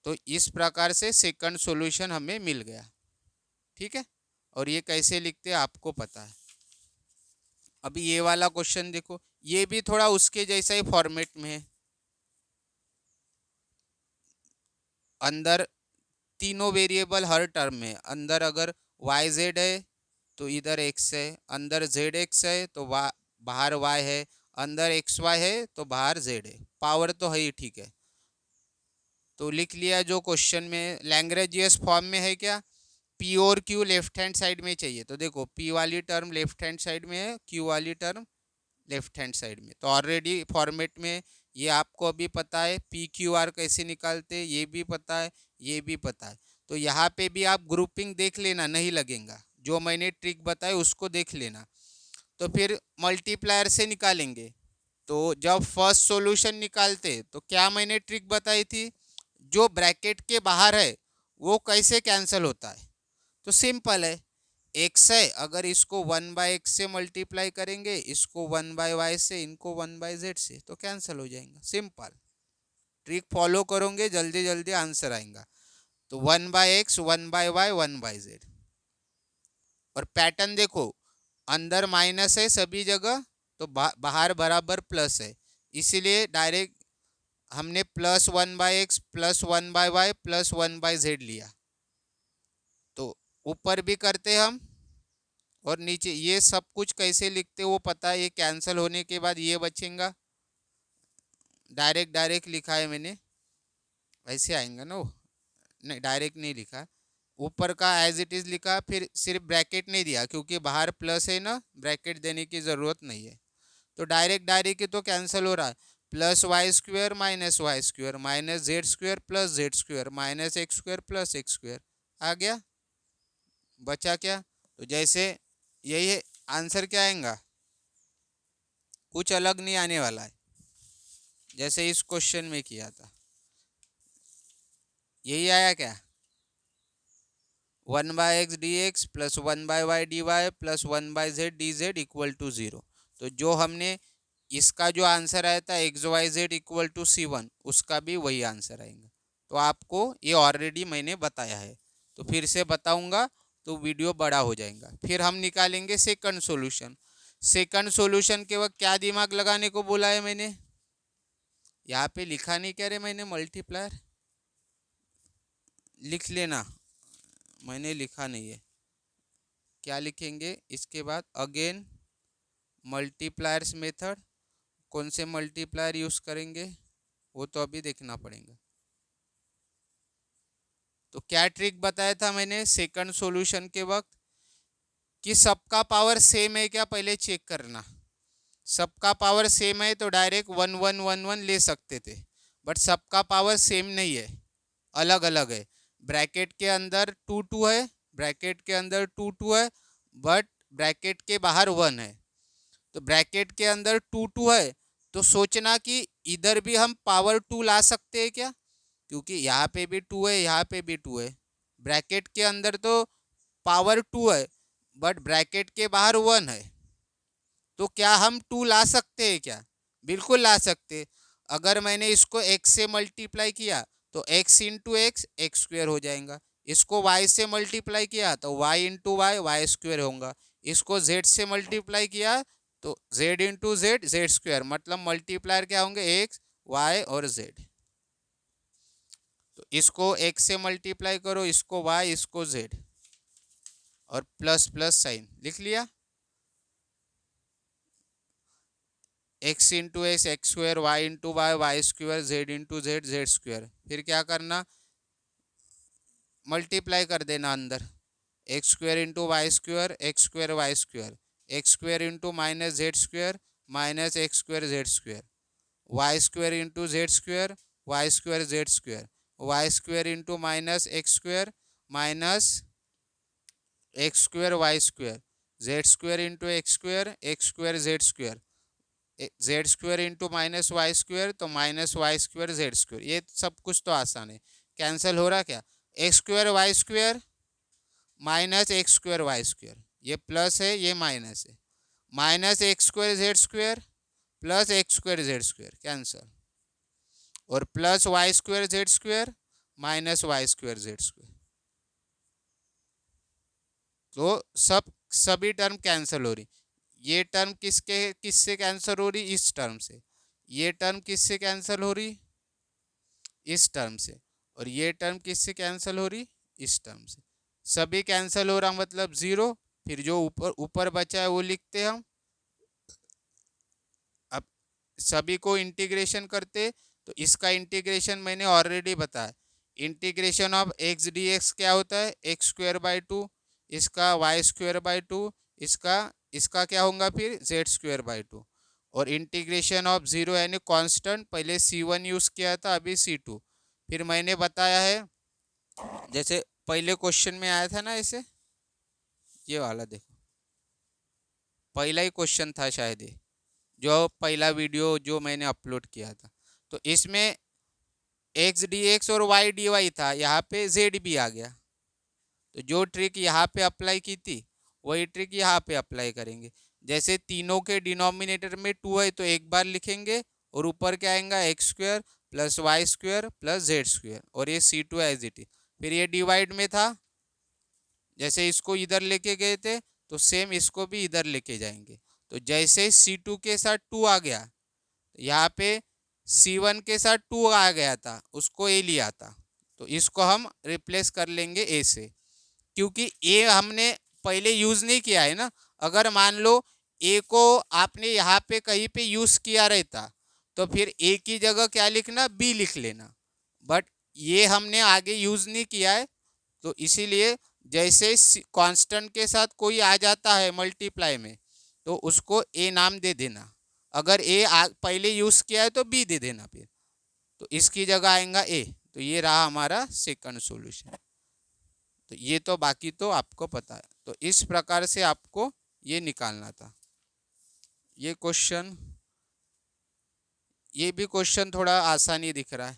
तो इस प्रकार से सेकंड सॉल्यूशन हमें मिल गया। ठीक है, और ये कैसे लिखते हैं आपको पता है। अभी ये वाला क्वेश्चन देखो, ये भी थोड़ा उसके जैसा ही फॉर्मेट में है। अंदर तीनों वेरिएबल हर टर्म में, अंदर अगर वाई जेड है तो इधर एक्स है, अंदर जेड एक्स है तो बाहर वाई है, अंदर एक्स वाई है तो बाहर जेड है, पावर तो है ही, ठीक है। तो लिख लिया जो क्वेश्चन में लैग्रेंजियस फॉर्म में है क्या, पी और क्यू लेफ्ट हैंड साइड में चाहिए, तो देखो पी वाली टर्म लेफ्ट हैंड साइड में है, क्यू वाली टर्म लेफ्ट हैंड साइड में। तो ऑलरेडी फॉर्मेट में ये आपको अभी पता है, पी क्यू आर कैसे निकालते हैं ये भी पता है, ये भी पता है। तो यहाँ पे भी आप ग्रुपिंग देख लेना, नहीं लगेगा, जो मैंने ट्रिक बताई उसको देख लेना। तो फिर मल्टीप्लायर से निकालेंगे। तो जब फर्स्ट सॉल्यूशन निकालते तो क्या मैंने ट्रिक बताई थी, जो ब्रैकेट के बाहर है वो कैसे कैंसिल होता है। तो सिंपल है, एक्स है, अगर इसको 1/x से मल्टीप्लाई करेंगे, इसको 1/y से, इनको 1/z से, तो कैंसिल हो जाएगा। सिंपल ट्रिक फॉलो करोगे जल्दी जल्दी आंसर आएगा। तो 1/x 1/y 1/z। और पैटर्न देखो, अंदर माइनस है सभी जगह, तो बाहर बराबर प्लस है, इसीलिए डायरेक्ट हमने +1/x +1/y +1/z लिया। तो ऊपर भी करते हम और नीचे, ये सब कुछ कैसे लिखते वो पता है, ये कैंसिल होने के बाद ये बचेगा, डायरेक्ट डायरेक्ट लिखा है मैंने, ऐसे आएगा ना वो, नहीं डायरेक्ट नहीं लिखा, ऊपर का एज इट इज लिखा, फिर सिर्फ ब्रैकेट नहीं दिया क्योंकि बाहर प्लस है ना, ब्रैकेट देने की ज़रूरत नहीं है। तो डायरेक्ट डायरेक्ट ही तो कैंसिल हो रहा है, +y² -y² -z² +z² -x² +x², आ गया, बचा क्या। तो जैसे यही है आंसर, क्या आएगा, कुछ अलग नहीं आने वाला है, जैसे इस क्वेश्चन में किया था, यही आया क्या, 1/x dx +1/y dy +1/z dz = 0। तो जो हमने इसका जो आंसर आया था XYZ = C1, उसका भी वही आंसर आएगा। तो आपको ये ऑलरेडी मैंने बताया है, तो फिर से बताऊंगा तो वीडियो बड़ा हो जाएगा। फिर हम निकालेंगे सेकंड सॉल्यूशन। सेकंड सॉल्यूशन के वक्त क्या दिमाग लगाने को बोला है मैंने, यहाँ पे लिखा नहीं क्या रे मैंने, मल्टीप्लायर लिख लेना, मैंने लिखा नहीं है, क्या लिखेंगे इसके बाद, अगेन मल्टीप्लायर्स मेथड, कौन से मल्टीप्लायर यूज करेंगे वो तो अभी देखना पड़ेगा। तो क्या ट्रिक बताया था मैंने सेकंड सॉल्यूशन के वक्त, कि सबका पावर सेम है क्या, पहले चेक करना, सबका पावर सेम है तो डायरेक्ट 1 1 1 1 ले सकते थे, बट सबका पावर सेम नहीं है, अलग अलग है। ब्रैकेट के अंदर 2 2 है, ब्रैकेट के अंदर 2 2 है, बट ब्रैकेट के बाहर 1 है। तो ब्रैकेट के अंदर 2 2 है, तो सोचना कि इधर भी हम पावर 2 ला सकते हैं क्या, क्योंकि यहाँ पे भी 2 है, यहाँ पे भी 2 है, ब्रैकेट के अंदर तो पावर 2 है, बट ब्रैकेट के बाहर 1 है। तो क्या हम 2 ला सकते हैं क्या, बिल्कुल ला सकते। अगर मैंने इसको x से मल्टीप्लाई किया तो x इंटू एक्स x² हो जाएगा, इसको y से मल्टीप्लाई किया तो y इंटू वाई y² होगा, इसको z से मल्टीप्लाई किया तो z इंटू जेड z², मतलब मल्टीप्लायर क्या होंगे, x y और z। तो इसको x से मल्टीप्लाई करो, इसको y इसको z, और प्लस प्लस साइन लिख लिया, x into x x² y into y y² z into z z²। फिर क्या करना, मल्टीप्लाई कर देना अंदर, x² into y² x² y², x² into -z² -x² z², y² into z² y² z², y² into -x² -x² y², z² into x² x² z², z² into -y² तो -y² z²। ये सब कुछ तो आसान है, कैंसिल हो रहा क्या, x² y² -x² y², ये प्लस है ये माइनस है, -x² z² +x² z², cancel, और +y² z² -y² z²। तो सभी टर्म कैंसिल हो रही, ये टर्म किससे कैंसिल हो रही, इस टर्म से, ये टर्म किससे कैंसिल हो रही, इस टर्म से, और ये टर्म किससे कैंसिल हो रही, इस टर्म से, सभी कैंसिल हो रहा मतलब 0। फिर जो ऊपर ऊपर बचा है वो लिखते हम, अब सभी को इंटीग्रेशन करते तो इसका इंटीग्रेशन मैंने ऑलरेडी बताया, integration of x d x क्या होता है, एक्स स्क्वायर बाई टू, इसका वाई स्क्वायर बाई टू, इसका इसका क्या होगा फिर जेड स्क्वायर बाई टू, और इंटीग्रेशन ऑफ जीरो यानी कांस्टेंट, पहले C1 यूज़ किया था अभी C2। फिर मैंने बताया है जैसे पहले क्वेश्चन में आया था ना, ऐसे ये वाला देखो, पहला ही क्वेश्चन था शायद ये, जो पहला वीडियो जो मैंने अपलोड किया था, तो इसमें एक्स डी एक्स और वाई डी वाई था, यहाँ पे जेड भी आ गया। तो जो ट्रिक यहाँ पे अप्लाई की थी वही ट्रिक यहाँ पे अप्लाई करेंगे। जैसे तीनों के डिनोमिनेटर में 2 है तो एक बार लिखेंगे और ऊपर क्या आएगा x square plus y square plus z square, और ये C2 एज इट इज। फिर ये डिवाइड में था, जैसे इसको इधर लेके गए थे तो सेम इसको भी इधर लेके जाएंगे। तो जैसे C2 के साथ 2 आ गया, यहाँ पे C1 के साथ 2 आ गया था, उसको ए लिया था, तो इसको हम रिप्लेस कर लेंगे ए से, क्योंकि ए हमने पहले यूज़ नहीं किया है ना। अगर मान लो ए को आपने यहाँ पे कहीं पे यूज़ किया रहता तो फिर ए की जगह क्या लिखना, बी लिख लेना, बट ये हमने आगे यूज़ नहीं किया है, तो इसीलिए जैसे कांस्टेंट के साथ कोई आ जाता है मल्टीप्लाई में तो उसको ए नाम दे देना, अगर ए पहले यूज़ किया है तो बी दे देना, फिर तो इसकी जगह आएगा ए। तो ये रहा हमारा सेकंड सॉल्यूशन। तो ये तो बाकी तो आपको पता है, तो इस प्रकार से आपको ये निकालना था। ये क्वेश्चन, ये भी क्वेश्चन थोड़ा आसानी दिख रहा है।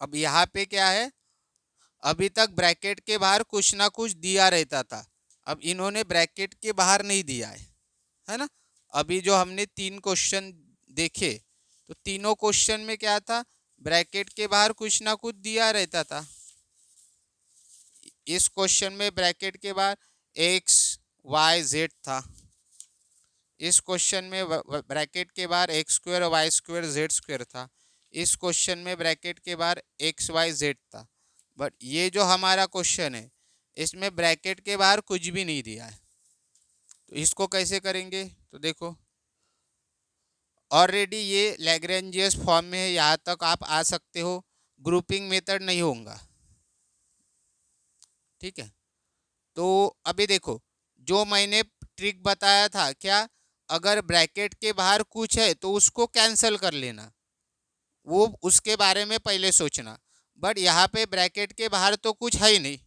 अब यहाँ पे क्या है, अभी तक ब्रैकेट के बाहर कुछ ना कुछ दिया रहता था, अब इन्होंने ब्रैकेट के बाहर नहीं दिया है ना। अभी जो हमने 3 क्वेश्चन देखे तो तीनों क्वेश्चन में क्या था, ब्रैकेट के बाहर कुछ ना कुछ दिया रहता था। इस क्वेश्चन में ब्रैकेट के बाहर एक्स वाई जेड था, इस क्वेश्चन में ब्रैकेट के बाहर x square y square z square था, इस क्वेश्चन में ब्रैकेट के बाहर एक्स वाई जेड था। बट ये जो हमारा क्वेश्चन है इसमें ब्रैकेट के बाहर कुछ भी नहीं दिया है, तो इसको कैसे करेंगे, तो देखो ऑलरेडी ये लैग्रेंजियस फॉर्म में है, यहाँ तक आप आ सकते हो, ग्रुपिंग मेथड नहीं होगा, ठीक है। तो अभी देखो जो मैंने ट्रिक बताया था क्या, अगर ब्रैकेट के बाहर कुछ है तो उसको कैंसिल कर लेना, वो उसके बारे में पहले सोचना, बट यहाँ पे ब्रैकेट के बाहर तो कुछ है ही नहीं,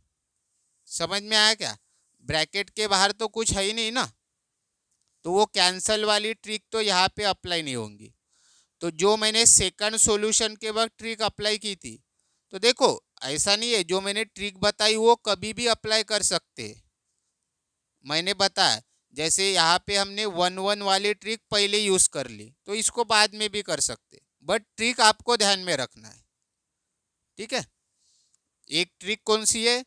समझ में आया क्या, ब्रैकेट के बाहर तो कुछ है ही नहीं ना, तो वो कैंसल वाली ट्रिक तो यहाँ पे अप्लाई नहीं होंगी। तो जो मैंने सेकंड सॉल्यूशन के वक्त ट्रिक अप्लाई की थी, तो देखो ऐसा नहीं है, जो मैंने ट्रिक बताई वो कभी भी अप्लाई कर सकते हैं, मैंने बताया जैसे यहाँ पे हमने 1-1 वाली ट्रिक पहले यूज़ कर ली तो इसको बाद में भी कर सकते, बट ट्रिक आपको ध्यान में रखना है, ठीक है। एक ट्रिक कौन सी है,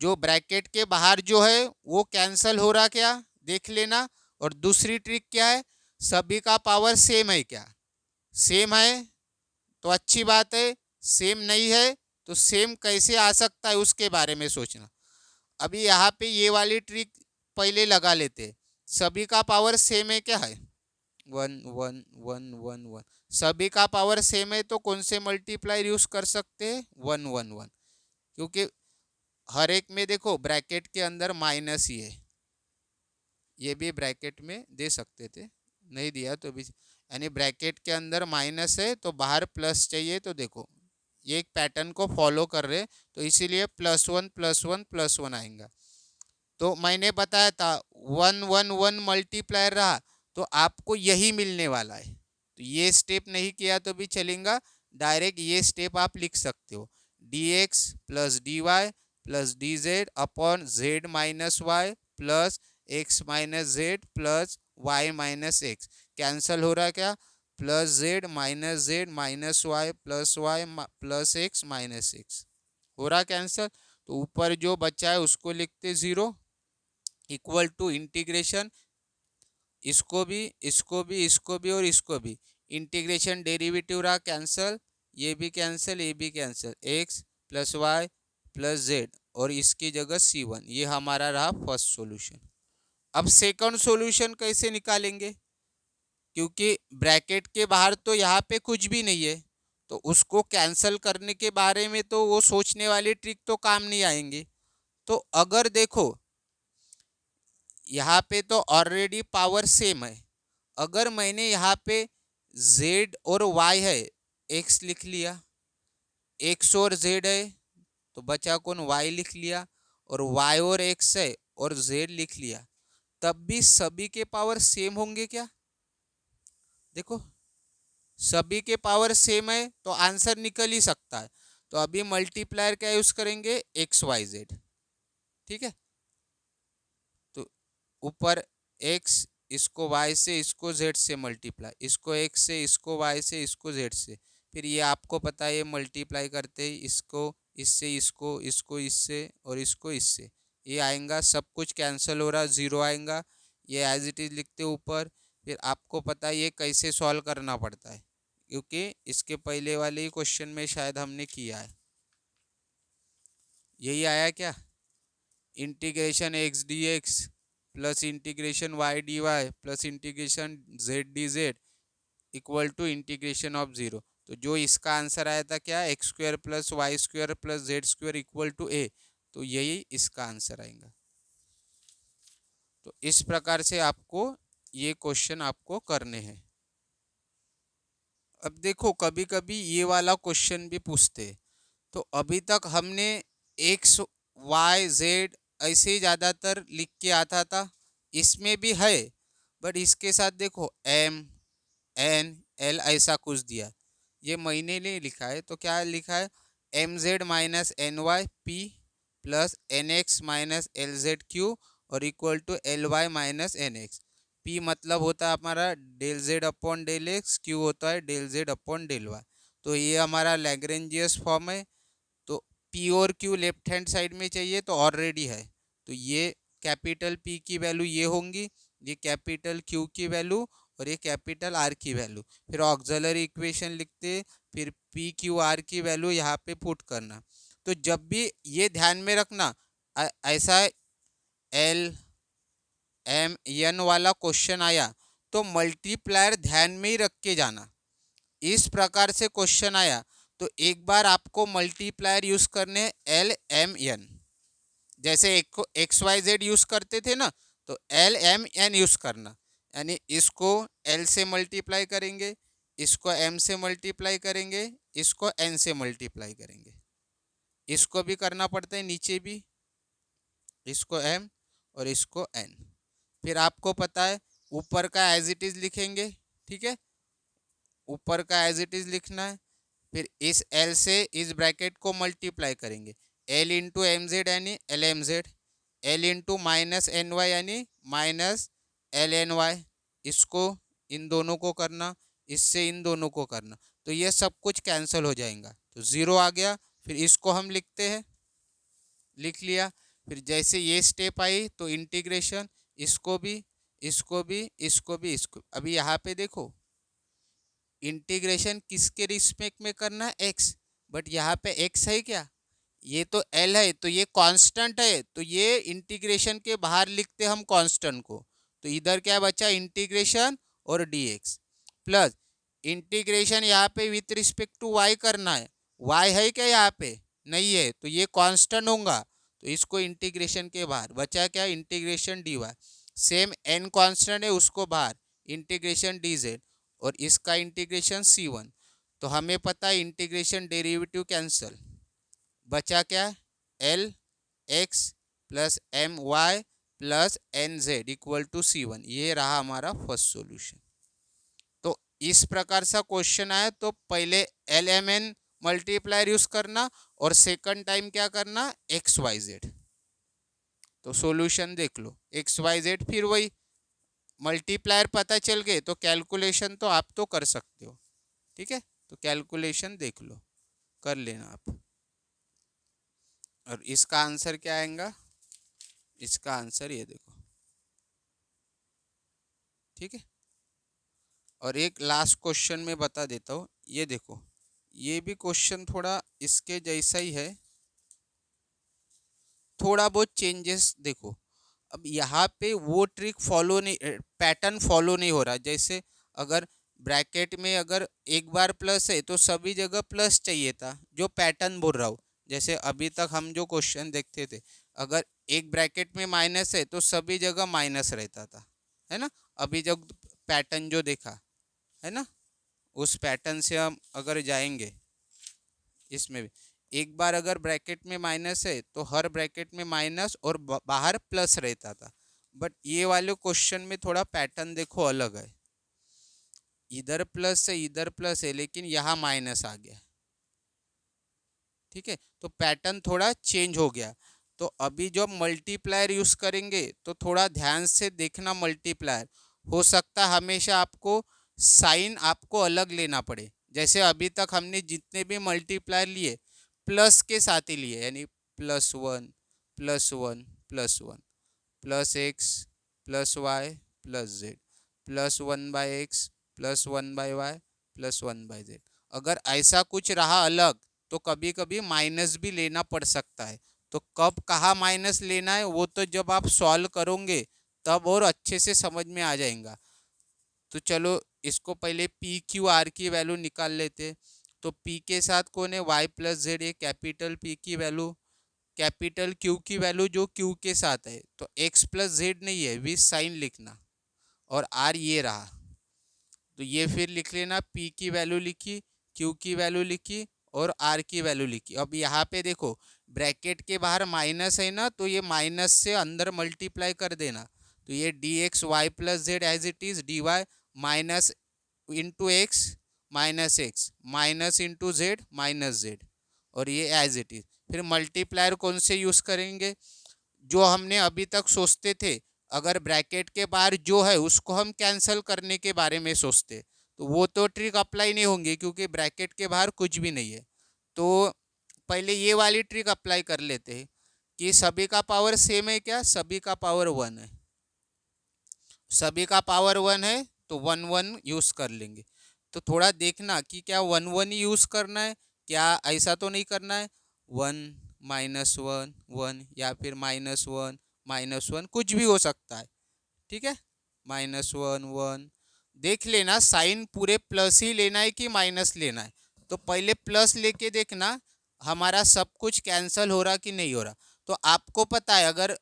जो ब्रैकेट के बाहर जो है वो कैंसल हो रहा क्या देख लेना, और दूसरी ट्रिक क्या है, सभी का पावर सेम है क्या, सेम है तो अच्छी बात है, सेम नहीं है तो सेम कैसे आ सकता है उसके बारे में सोचना। अभी यहाँ पे ये वाली ट्रिक पहले लगा लेते, सभी का पावर सेम है क्या है, 1 1 1 1 1, सभी का पावर सेम है तो कौन से मल्टीप्लायर यूज कर सकते हैं, 1 1 1, क्योंकि हर एक में देखो ब्रैकेट के अंदर माइनस ही है, ये भी ब्रैकेट में दे सकते थे, नहीं दिया तो भी, यानी ब्रैकेट के अंदर माइनस है तो बाहर प्लस चाहिए, तो देखो ये एक पैटर्न को फॉलो कर रहे तो इसीलिए +1 +1 +1 आएगा। तो मैंने बताया था 1 1 1 मल्टीप्लायर रहा तो आपको यही मिलने वाला है, तो ये स्टेप नहीं किया तो भी चलेगा, डायरेक्ट ये स्टेप आप लिख सकते हो, dx plus dy plus dz upon z minus y plus x minus z plus y minus x, cancel हो रहा है क्या, plus z minus y plus x minus x हो रहा कैंसल, तो ऊपर जो बचा है उसको लिखते 0 इक्वल टू इंटीग्रेशन, इसको भी इसको भी इसको भी और इसको भी, इंटीग्रेशन डेरिवेटिव रहा कैंसल, ये भी कैंसल ये भी cancel, x plus y plus z और इसकी जगह C1, ये हमारा रहा फर्स्ट सॉल्यूशन। अब सेकंड सॉल्यूशन कैसे निकालेंगे, क्योंकि ब्रैकेट के बाहर तो यहाँ पे कुछ भी नहीं है, तो उसको कैंसल करने के बारे में तो वो सोचने वाली ट्रिक तो काम नहीं आएंगे। तो अगर देखो यहाँ पे तो ऑलरेडी पावर सेम है, अगर मैंने यहाँ पे z और y है, x लिख लिया, x और z है तो बचा कौन, y लिख लिया, और y और x है और z लिख लिया, तब भी सभी के पावर सेम होंगे क्या? देखो सभी के पावर सेम है तो आंसर निकल ही सकता है। तो अभी मल्टीप्लायर क्या यूज करेंगे, एक्स वाई जेड। ठीक है, तो ऊपर x, इसको y से, इसको z से मल्टीप्लाई, इसको x से, इसको y से, इसको z से, फिर ये आपको पता है ये मल्टीप्लाई करते ही इसको इससे, इसको इसको इससे और इसको इससे, ये आएगा, सब कुछ कैंसिल हो रहा, जीरो आएगा, ये एज इट इज लिखते ऊपर। फिर आपको पता है ये कैसे सॉल्व करना पड़ता है, क्योंकि इसके पहले वाले ही क्वेश्चन में शायद हमने किया है। यही आया क्या, integration x d x plus integration y d y plus integration z d z equal to integration of zero. तो जो इसका आंसर आया था क्या, x square plus y square plus z square equal to a, तो यही इसका answer आएगा। तो इस प्रकार से आपको ये क्वेश्चन आपको करने हैं। अब देखो कभी कभी ये वाला क्वेश्चन भी पूछते हैं, तो अभी तक हमने एक्स वाई जेड ऐसे ही ज़्यादातर लिख के आता था, इसमें भी है, बट इसके साथ देखो एम एन एल ऐसा कुछ दिया, ये मैंने नहीं लिखा है, तो क्या लिखा है, m z minus n y p plus n x minus l z q और equal to l y minus n x. P मतलब होता है हमारा del z upon del x, q होता है del z upon del y. तो ये हमारा लैग्रेंजियस फॉर्म है, तो पी और क्यू लेफ्ट हैंड साइड में चाहिए तो ऑलरेडी है, तो ये कैपिटल पी की वैल्यू ये होंगी, ये कैपिटल क्यू की वैल्यू और ये कैपिटल आर की वैल्यू, फिर ऑक्सिलरी इक्वेशन लिखते, फिर पी क्यू आर की वैल्यू यहाँ पे पुट करना। तो जब भी ये ध्यान में रखना, ऐसा एल एम एन वाला क्वेश्चन आया तो मल्टीप्लायर ध्यान में ही रख के जाना। इस प्रकार से क्वेश्चन आया तो एक बार आपको मल्टीप्लायर यूज करने एल एम एन, जैसे एक्स वाई जेड यूज करते थे ना, तो एल एम एन यूज करना, यानी इसको एल से मल्टीप्लाई करेंगे, इसको एम से मल्टीप्लाई करेंगे, इसको एन से मल्टीप्लाई करेंगे, इसको भी करना पड़ता है नीचे भी, इसको एम और इसको एन। फिर आपको पता है ऊपर का एज इट इज लिखेंगे, ठीक है, ऊपर का एज इट इज लिखना है, फिर इस एल से इस ब्रैकेट को मल्टीप्लाई करेंगे, एल इंटू एम जेड यानी l m z, l into minus n y यानी माइनस एल एन वाई, इसको इन दोनों को करना, इससे इन दोनों को करना, तो ये सब कुछ कैंसिल हो जाएगा, तो ज़ीरो आ गया। फिर इसको हम लिखते हैं, लिख लिया, फिर जैसे ये स्टेप आई तो इंटीग्रेशन, इसको भी इसको भी इसको भी इसको, अभी यहाँ पे देखो इंटीग्रेशन किसके रिस्पेक्ट में करना है, एक्स, बट यहाँ पे एक्स है क्या, ये तो एल है, तो ये कांस्टेंट है, तो ये इंटीग्रेशन के बाहर लिखते हम कांस्टेंट को, तो इधर क्या बचा, इंटीग्रेशन और डी एक्स प्लस इंटीग्रेशन यहाँ पे विथ रिस्पेक्ट टू वाई करना है, वाई है क्या यहाँ पे, नहीं है, तो ये कांस्टेंट होगा, तो इसको इंटीग्रेशन के बाहर बचा क्या, integration d y, same n constant है उसको बाहर, इंटीग्रेशन डी जेड और इसका इंटीग्रेशन सी वन। तो हमें पता है इंटीग्रेशन डेरिवेटिव कैंसल, बचा क्या, l x plus m y plus n z equal to c one, ये रहा हमारा फर्स्ट सॉल्यूशन। तो इस प्रकार सा क्वेश्चन आया तो पहले l m n multiplier use करना और सेकंड टाइम क्या करना, एक्स वाई जेड। तो सॉल्यूशन देख लो, एक्स वाई जेड, फिर वही मल्टीप्लायर पता चल गए तो कैलकुलेशन तो आप तो कर सकते हो, ठीक है, तो कैलकुलेशन देख लो, कर लेना आप। और इसका आंसर क्या आएगा, इसका आंसर ये देखो, ठीक है। और एक लास्ट क्वेश्चन में बता देता हूँ, ये देखो, ये भी क्वेश्चन थोड़ा इसके जैसा ही है, थोड़ा बहुत चेंजेस देखो। अब यहाँ पे वो ट्रिक फॉलो नहीं, पैटर्न फॉलो नहीं हो रहा, जैसे अगर ब्रैकेट में अगर एक बार प्लस है तो सभी जगह प्लस चाहिए था, जो पैटर्न बोल रहा हूँ। जैसे अभी तक हम जो क्वेश्चन देखते थे, अगर एक ब्रैकेट में माइनस है तो सभी जगह माइनस रहता था, है ना। अभी जब पैटर्न जो देखा है ना, उस पैटर्न से हम अगर जाएंगे, इसमें भी एक बार अगर ब्रैकेट में माइनस है तो हर ब्रैकेट में माइनस और बाहर प्लस रहता था। बट ये वाले क्वेश्चन में थोड़ा पैटर्न देखो अलग है, इधर प्लस है इधर प्लस है लेकिन यहाँ माइनस आ गया। ठीक है, तो पैटर्न थोड़ा चेंज हो गया। तो अभी जब मल्टीप्लायर यूज करेंगे तो थोड़ा ध्यान से देखना। मल्टीप्लायर हो सकता है हमेशा आपको साइन आपको अलग लेना पड़े। जैसे अभी तक हमने जितने भी मल्टीप्लायर लिए प्लस के साथ ही लिए, यानी +1 +1 +1 +x +y +z +1/x +1/y +1/z। अगर ऐसा कुछ रहा अलग तो कभी कभी माइनस भी लेना पड़ सकता है। तो कब कहाँ माइनस लेना है वो तो जब आप सॉल्व करोगे तब और अच्छे से समझ में आ जाएगा। तो चलो इसको पहले पी क्यू आर की वैल्यू निकाल लेते। तो पी के साथ कौन है, वाई प्लस जेड, ये कैपिटल पी की वैल्यू, कैपिटल क्यू की वैल्यू जो क्यू के साथ है। तो एक्स प्लस जेड नहीं है, विथ साइन लिखना, और आर ये रहा। तो ये फिर लिख लेना, पी की वैल्यू लिखी, क्यू की वैल्यू लिखी और आर की वैल्यू लिखी। अब यहाँ पे देखो ब्रैकेट के बाहर माइनस है ना, तो ये माइनस से अंदर मल्टीप्लाई कर देना। तो ये d x y plus z as it is d y minus into x minus x minus into z minus z, और ये एज इट इज। फिर मल्टीप्लायर कौन से यूज करेंगे, जो हमने अभी तक सोचते थे अगर ब्रैकेट के बाहर जो है उसको हम कैंसिल करने के बारे में सोचते, तो वो तो ट्रिक अप्लाई नहीं होंगे क्योंकि ब्रैकेट के बाहर कुछ भी नहीं है। तो पहले ये वाली ट्रिक अप्लाई कर लेते हैं कि सभी का पावर सेम है क्या, सभी का पावर 1 है, सभी का पावर 1 है तो 1 1 यूज कर लेंगे। तो थोड़ा देखना कि क्या 1 1 ही यूज करना है, क्या ऐसा तो नहीं करना है 1 -1 1 या फिर -1 कुछ भी हो सकता है। ठीक है, -1 1 देख लेना, साइन पूरे प्लस ही लेना है कि माइनस लेना है। तो पहले प्लस लेके देखना हमारा सब कुछ कैंसिल हो रहा कि नहीं हो रहा। तो आपको पता है अगर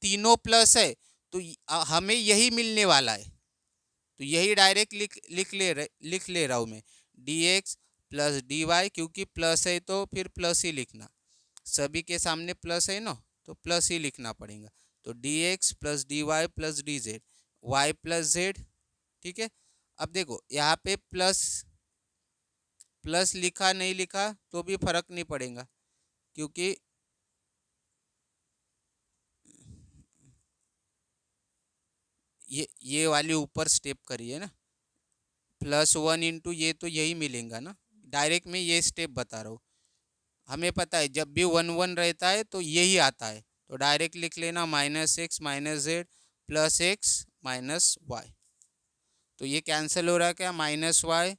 तीनों प्लस है तो हमें यही मिलने वाला है। तो यही डायरेक्ट लिख ले रहा हूँ मैं, d x plus d y, क्योंकि प्लस है तो फिर प्लस ही लिखना, सभी के सामने प्लस है ना तो प्लस ही लिखना पड़ेगा। तो d x plus d y plus d z y plus z. ठीक है, अब देखो यहाँ पे प्लस प्लस लिखा नहीं लिखा तो भी फर्क नहीं पड़ेगा, क्योंकि ये वाली ऊपर स्टेप करिए ना, +1 इंटू ये तो यही मिलेगा ना। डायरेक्ट मैं ये स्टेप बता रहा हूँ, हमें पता है जब भी 1 1 रहता है तो यही आता है। तो डायरेक्ट लिख लेना -x -z +x -y। तो ये कैंसिल हो रहा है क्या, -y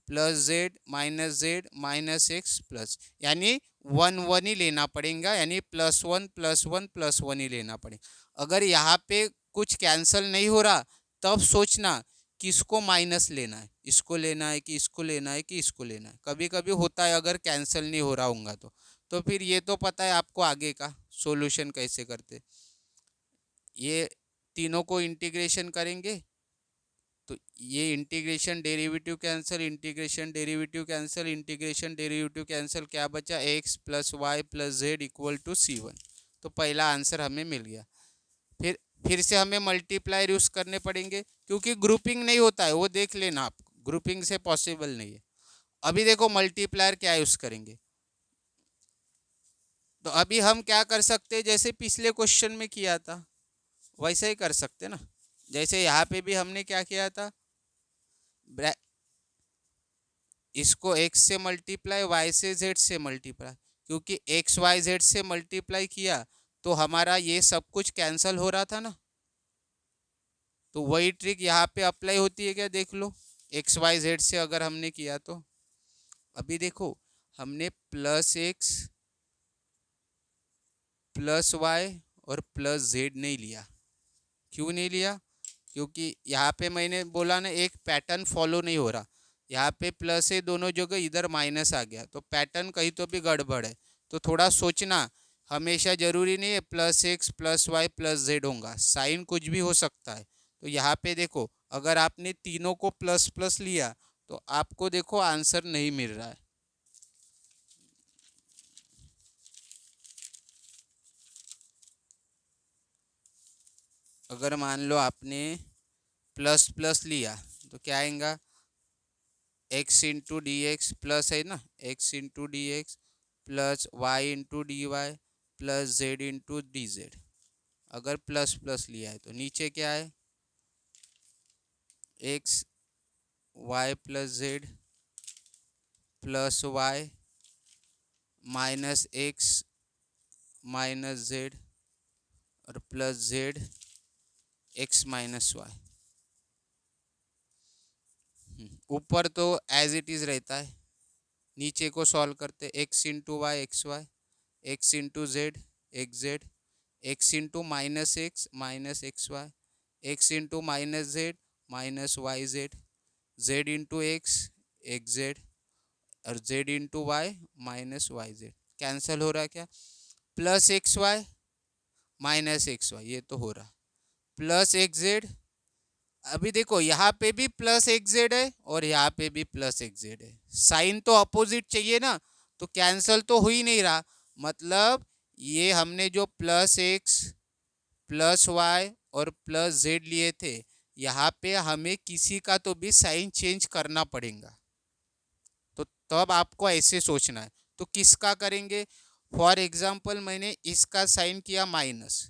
plus Z -x plus, यानी 1 1 ही लेना पड़ेगा, यानी +1 +1 +1 ही लेना पड़ेगा। अगर यहाँ पे कुछ कैंसिल नहीं हो रहा तब सोचना किसको माइनस लेना है, इसको लेना है कि इसको लेना है कि इसको लेना है। कभी कभी होता है अगर कैंसिल नहीं हो रहा होगा तो फिर ये तो पता है आपको आगे का सॉल्यूशन कैसे करते। ये तीनों को इंटीग्रेशन करेंगे तो ये integration derivative cancel, integration derivative cancel, integration derivative cancel, क्या बचा x plus y plus z equal to C1। तो पहला आंसर हमें मिल गया। फिर से हमें मल्टीप्लायर यूज करने पड़ेंगे क्योंकि ग्रुपिंग नहीं होता है, वो देख लेना आप, ग्रुपिंग से पॉसिबल नहीं है। अभी देखो मल्टीप्लायर क्या यूज करेंगे। तो अभी हम क्या कर सकते हैं, जैसे पिछले क्वेश्चन में किया था वैसे ही कर सकते ना। जैसे यहाँ पे भी हमने क्या किया था, इसको x से मल्टीप्लाई, y से z से मल्टीप्लाई, क्योंकि x y z से मल्टीप्लाई किया तो हमारा ये सब कुछ कैंसिल हो रहा था ना। तो वही ट्रिक यहाँ पे अप्लाई होती है क्या, देख लो, एक्स वाई जेड से अगर हमने किया तो। अभी देखो हमने +x +y और +z नहीं लिया, क्यों नहीं लिया, क्योंकि यहाँ पे मैंने बोला ना एक पैटर्न फॉलो नहीं हो रहा, यहाँ पे प्लस है दोनों जगह, इधर माइनस आ गया, तो पैटर्न कहीं तो भी गड़बड़ है। तो थोड़ा सोचना, हमेशा जरूरी नहीं है plus x plus y plus z होगा, साइन कुछ भी हो सकता है। तो यहाँ पे देखो, अगर आपने तीनों को प्लस प्लस लिया तो आपको देखो आंसर नहीं मिल रहा है। अगर मान लो आपने प्लस प्लस लिया तो क्या आएगा, x into d x plus है ना, x into d x plus y into d y plus z into d z. अगर प्लस प्लस लिया है तो नीचे क्या है, x y plus z plus y minus x minus z और plus z x minus y. ऊपर तो एज इट इज़ रहता है, नीचे को सॉल्व करते, x into y x y, x into z x z, x into minus x y, x into minus z minus y z, z into x x z और z into y minus y z. Cancel हो रहा है क्या, plus x y minus x y, ये तो हो रहा, plus x Z. अभी देखो यहाँ पे भी प्लस एक्स जेड है और यहाँ पे भी प्लस एक्स जेड है, साइन तो अपोजिट चाहिए ना, तो कैंसल तो हो ही नहीं रहा। मतलब ये हमने जो प्लस एक्स प्लस वाई और प्लस जेड लिए थे, यहाँ पे हमें किसी का तो भी साइन चेंज करना पड़ेगा। तो तब आपको ऐसे सोचना है, तो किसका करेंगे। फॉर एग्जाम्पल मैंने इसका साइन किया माइनस,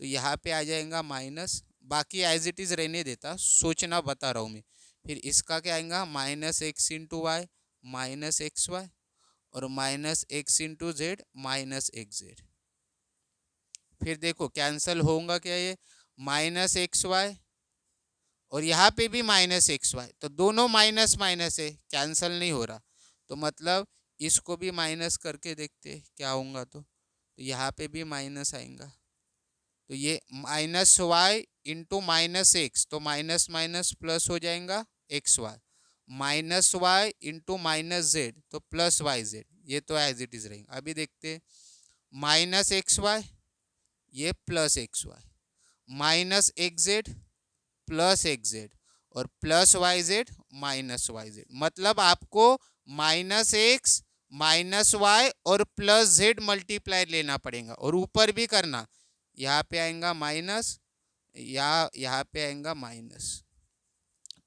तो यहाँ पे आ जाएगा माइनस, बाकी एज इट इज़ रहने देता, सोचना बता रहा हूँ मैं। फिर इसका क्या आएगा, minus x into y minus x y और minus x into z minus x z. फिर देखो कैंसल होगा क्या, ये माइनस एक्स वाई और यहाँ पे भी माइनस एक्स वाई, तो दोनों माइनस माइनस है, कैंसल नहीं हो रहा। तो मतलब इसको भी माइनस करके देखते क्या होगा, तो यहाँ पे भी माइनस आएगा, तो ये minus y into minus x, तो माइनस माइनस प्लस हो जाएगा x y, minus y into minus z तो प्लस वाई जेड, ये तो एज इट इज रहेगा। अभी देखते हैं, माइनस एक्स वाई ये plus x y minus x z plus x z और plus y z minus y z. मतलब आपको माइनस एक्स माइनस वाई और प्लस जेड मल्टीप्लाई लेना पड़ेगा और ऊपर भी करना, यहाँ पे आएगा माइनस या यहाँ पे आएगा माइनस।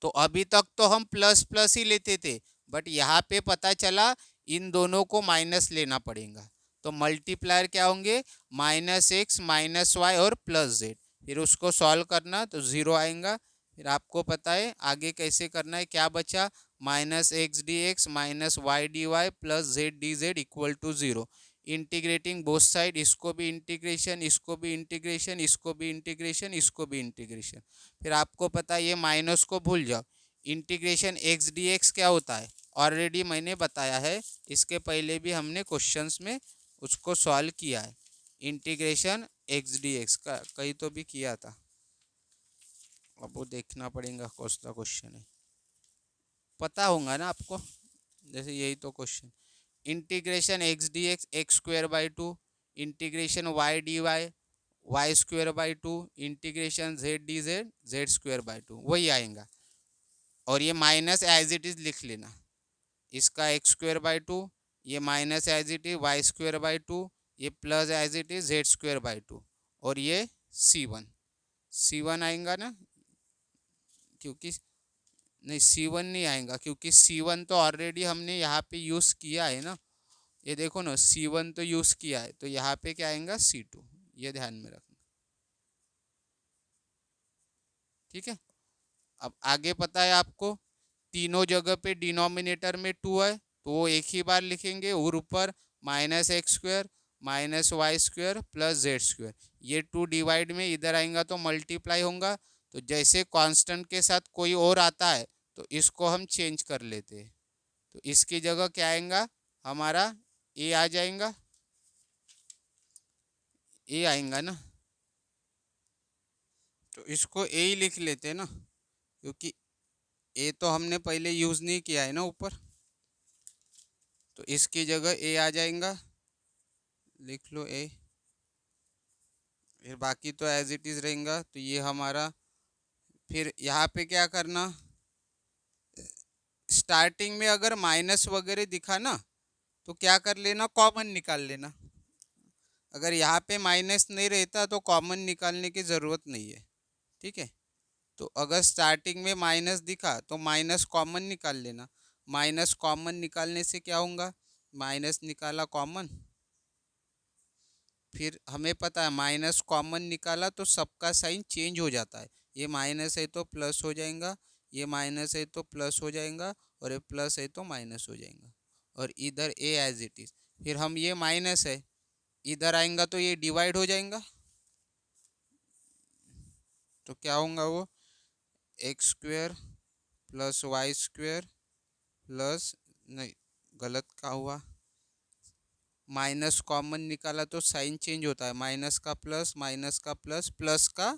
तो अभी तक तो हम प्लस प्लस ही लेते थे, बट यहाँ पे पता चला इन दोनों को माइनस लेना पड़ेगा, तो मल्टीप्लायर क्या होंगे, माइनस एक्स माइनस वाई और प्लस जेड। फिर उसको सॉल्व करना तो ज़ीरो आएगा। फिर आपको पता है आगे कैसे करना है, क्या बचा, minus x d x minus y d y plus z d z equal to zero. Integrating both side, इसको भी इंटीग्रेशन इसको भी इंटीग्रेशन इसको भी इंटीग्रेशन इसको भी इंटीग्रेशन। फिर आपको पता है ये माइनस को भूल जाओ, इंटीग्रेशन एक्स डी एक्स क्या होता है ऑलरेडी मैंने बताया है, इसके पहले भी हमने क्वेश्चंस में उसको सॉल्व किया है। इंटीग्रेशन एक्स डी एक्स का कहीं तो भी किया था, अब वो देखना पड़ेगा कौन सा क्वेश्चन है, पता होगा ना आपको, जैसे यही तो question, integration x d x x square by two, integration y d y y square by two, integration z d z z square by two, वही आएगा। और ये माइनस एज इट इज लिख लेना, इसका एक्स स्क्वायर बाई टू, ये minus as it is y square by two, ये plus as it is z square by two और ये सी वन आएगा ना, क्योंकि नहीं सी वन नहीं आएगा, क्योंकि सी वन तो ऑलरेडी हमने यहाँ पे यूज़ किया है ना, ये देखो ना सी वन तो यूज़ किया है, तो यहाँ पे क्या आएगा सी टू, ये ध्यान में रखना, ठीक है। अब आगे पता है आपको, तीनों जगह पे डिनोमिनेटर में टू है तो वो एक ही बार लिखेंगे, और ऊपर minus x square minus y square plus z square, ये टू डिवाइड में इधर आएगा तो मल्टीप्लाई होगा। तो जैसे कांस्टेंट के साथ कोई और आता है तो इसको हम चेंज कर लेते हैं, तो इसकी जगह क्या आएगा हमारा, ए आ जाएगा, ए आएगा ना, तो इसको ए ही लिख लेते हैं ना, क्योंकि ए तो हमने पहले यूज़ नहीं किया है ना ऊपर, तो इसकी जगह ए आ जाएगा, लिख लो ए। फिर बाकी तो एज इट इज़ रहेगा, तो ये हमारा। फिर यहाँ पे क्या करना, स्टार्टिंग में अगर माइनस वगैरह दिखा ना तो क्या कर लेना, कॉमन निकाल लेना। अगर यहाँ पे माइनस नहीं रहता तो कॉमन निकालने की ज़रूरत नहीं है, ठीक है। तो अगर स्टार्टिंग में माइनस दिखा तो माइनस कॉमन निकाल लेना। माइनस कॉमन निकालने से क्या होगा, माइनस निकाला कॉमन, फिर हमें पता है माइनस कॉमन निकाला तो सबका साइन चेंज हो जाता है। ये माइनस है तो प्लस हो जाएगा, ये माइनस है तो प्लस हो जाएगा, और ये प्लस है तो माइनस हो जाएगा, और इधर ए एज इट इज। फिर हम ये माइनस है इधर आएगा तो ये डिवाइड हो जाएगा, तो क्या होगा वो, x square plus y square plus, नहीं गलत का हुआ, माइनस कॉमन निकाला तो साइन चेंज होता है, माइनस का प्लस, माइनस का प्लस, प्लस का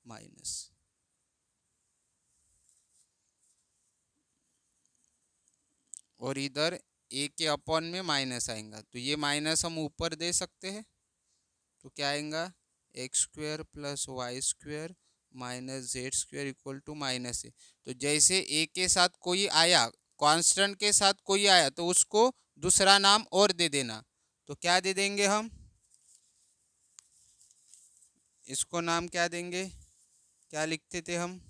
माइनस। और इधर ए के अपॉन में माइनस आएगा, तो ये माइनस हम ऊपर दे सकते हैं, तो क्या आएगा, x square plus y square minus z square equal to minus a. तो जैसे ए के साथ कोई आया, कांस्टेंट के साथ कोई आया, तो उसको दूसरा नाम और दे देना। तो क्या दे देंगे हम, इसको नाम क्या देंगे, क्या लिखते थे हम,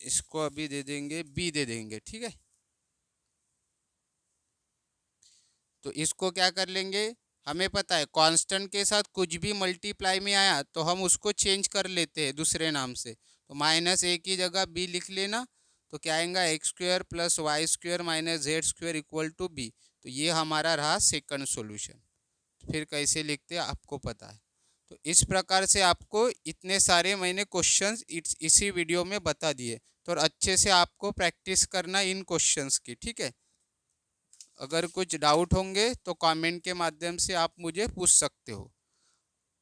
इसको अभी दे देंगे बी दे देंगे, ठीक है। तो इसको क्या कर लेंगे, हमें पता है कांस्टेंट के साथ कुछ भी मल्टीप्लाई में आया तो हम उसको चेंज कर लेते हैं दूसरे नाम से। तो माइनस ए की जगह बी लिख लेना, तो क्या आएगा, x square plus y square minus z square equal to b. तो ये हमारा रहा सेकंड सॉल्यूशन। फिर कैसे लिखते हैं आपको पता है। तो इस प्रकार से आपको इतने सारे मैंने क्वेश्चंस इसी वीडियो में बता दिए, तो अच्छे से आपको प्रैक्टिस करना इन क्वेश्चंस की, ठीक है। अगर कुछ डाउट होंगे तो कमेंट के माध्यम से आप मुझे पूछ सकते हो।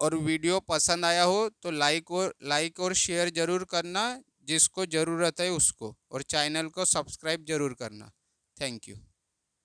और वीडियो पसंद आया हो तो लाइक और शेयर ज़रूर करना, जिसको ज़रूरत है उसको, और चैनल को सब्सक्राइब ज़रूर करना। Thank you.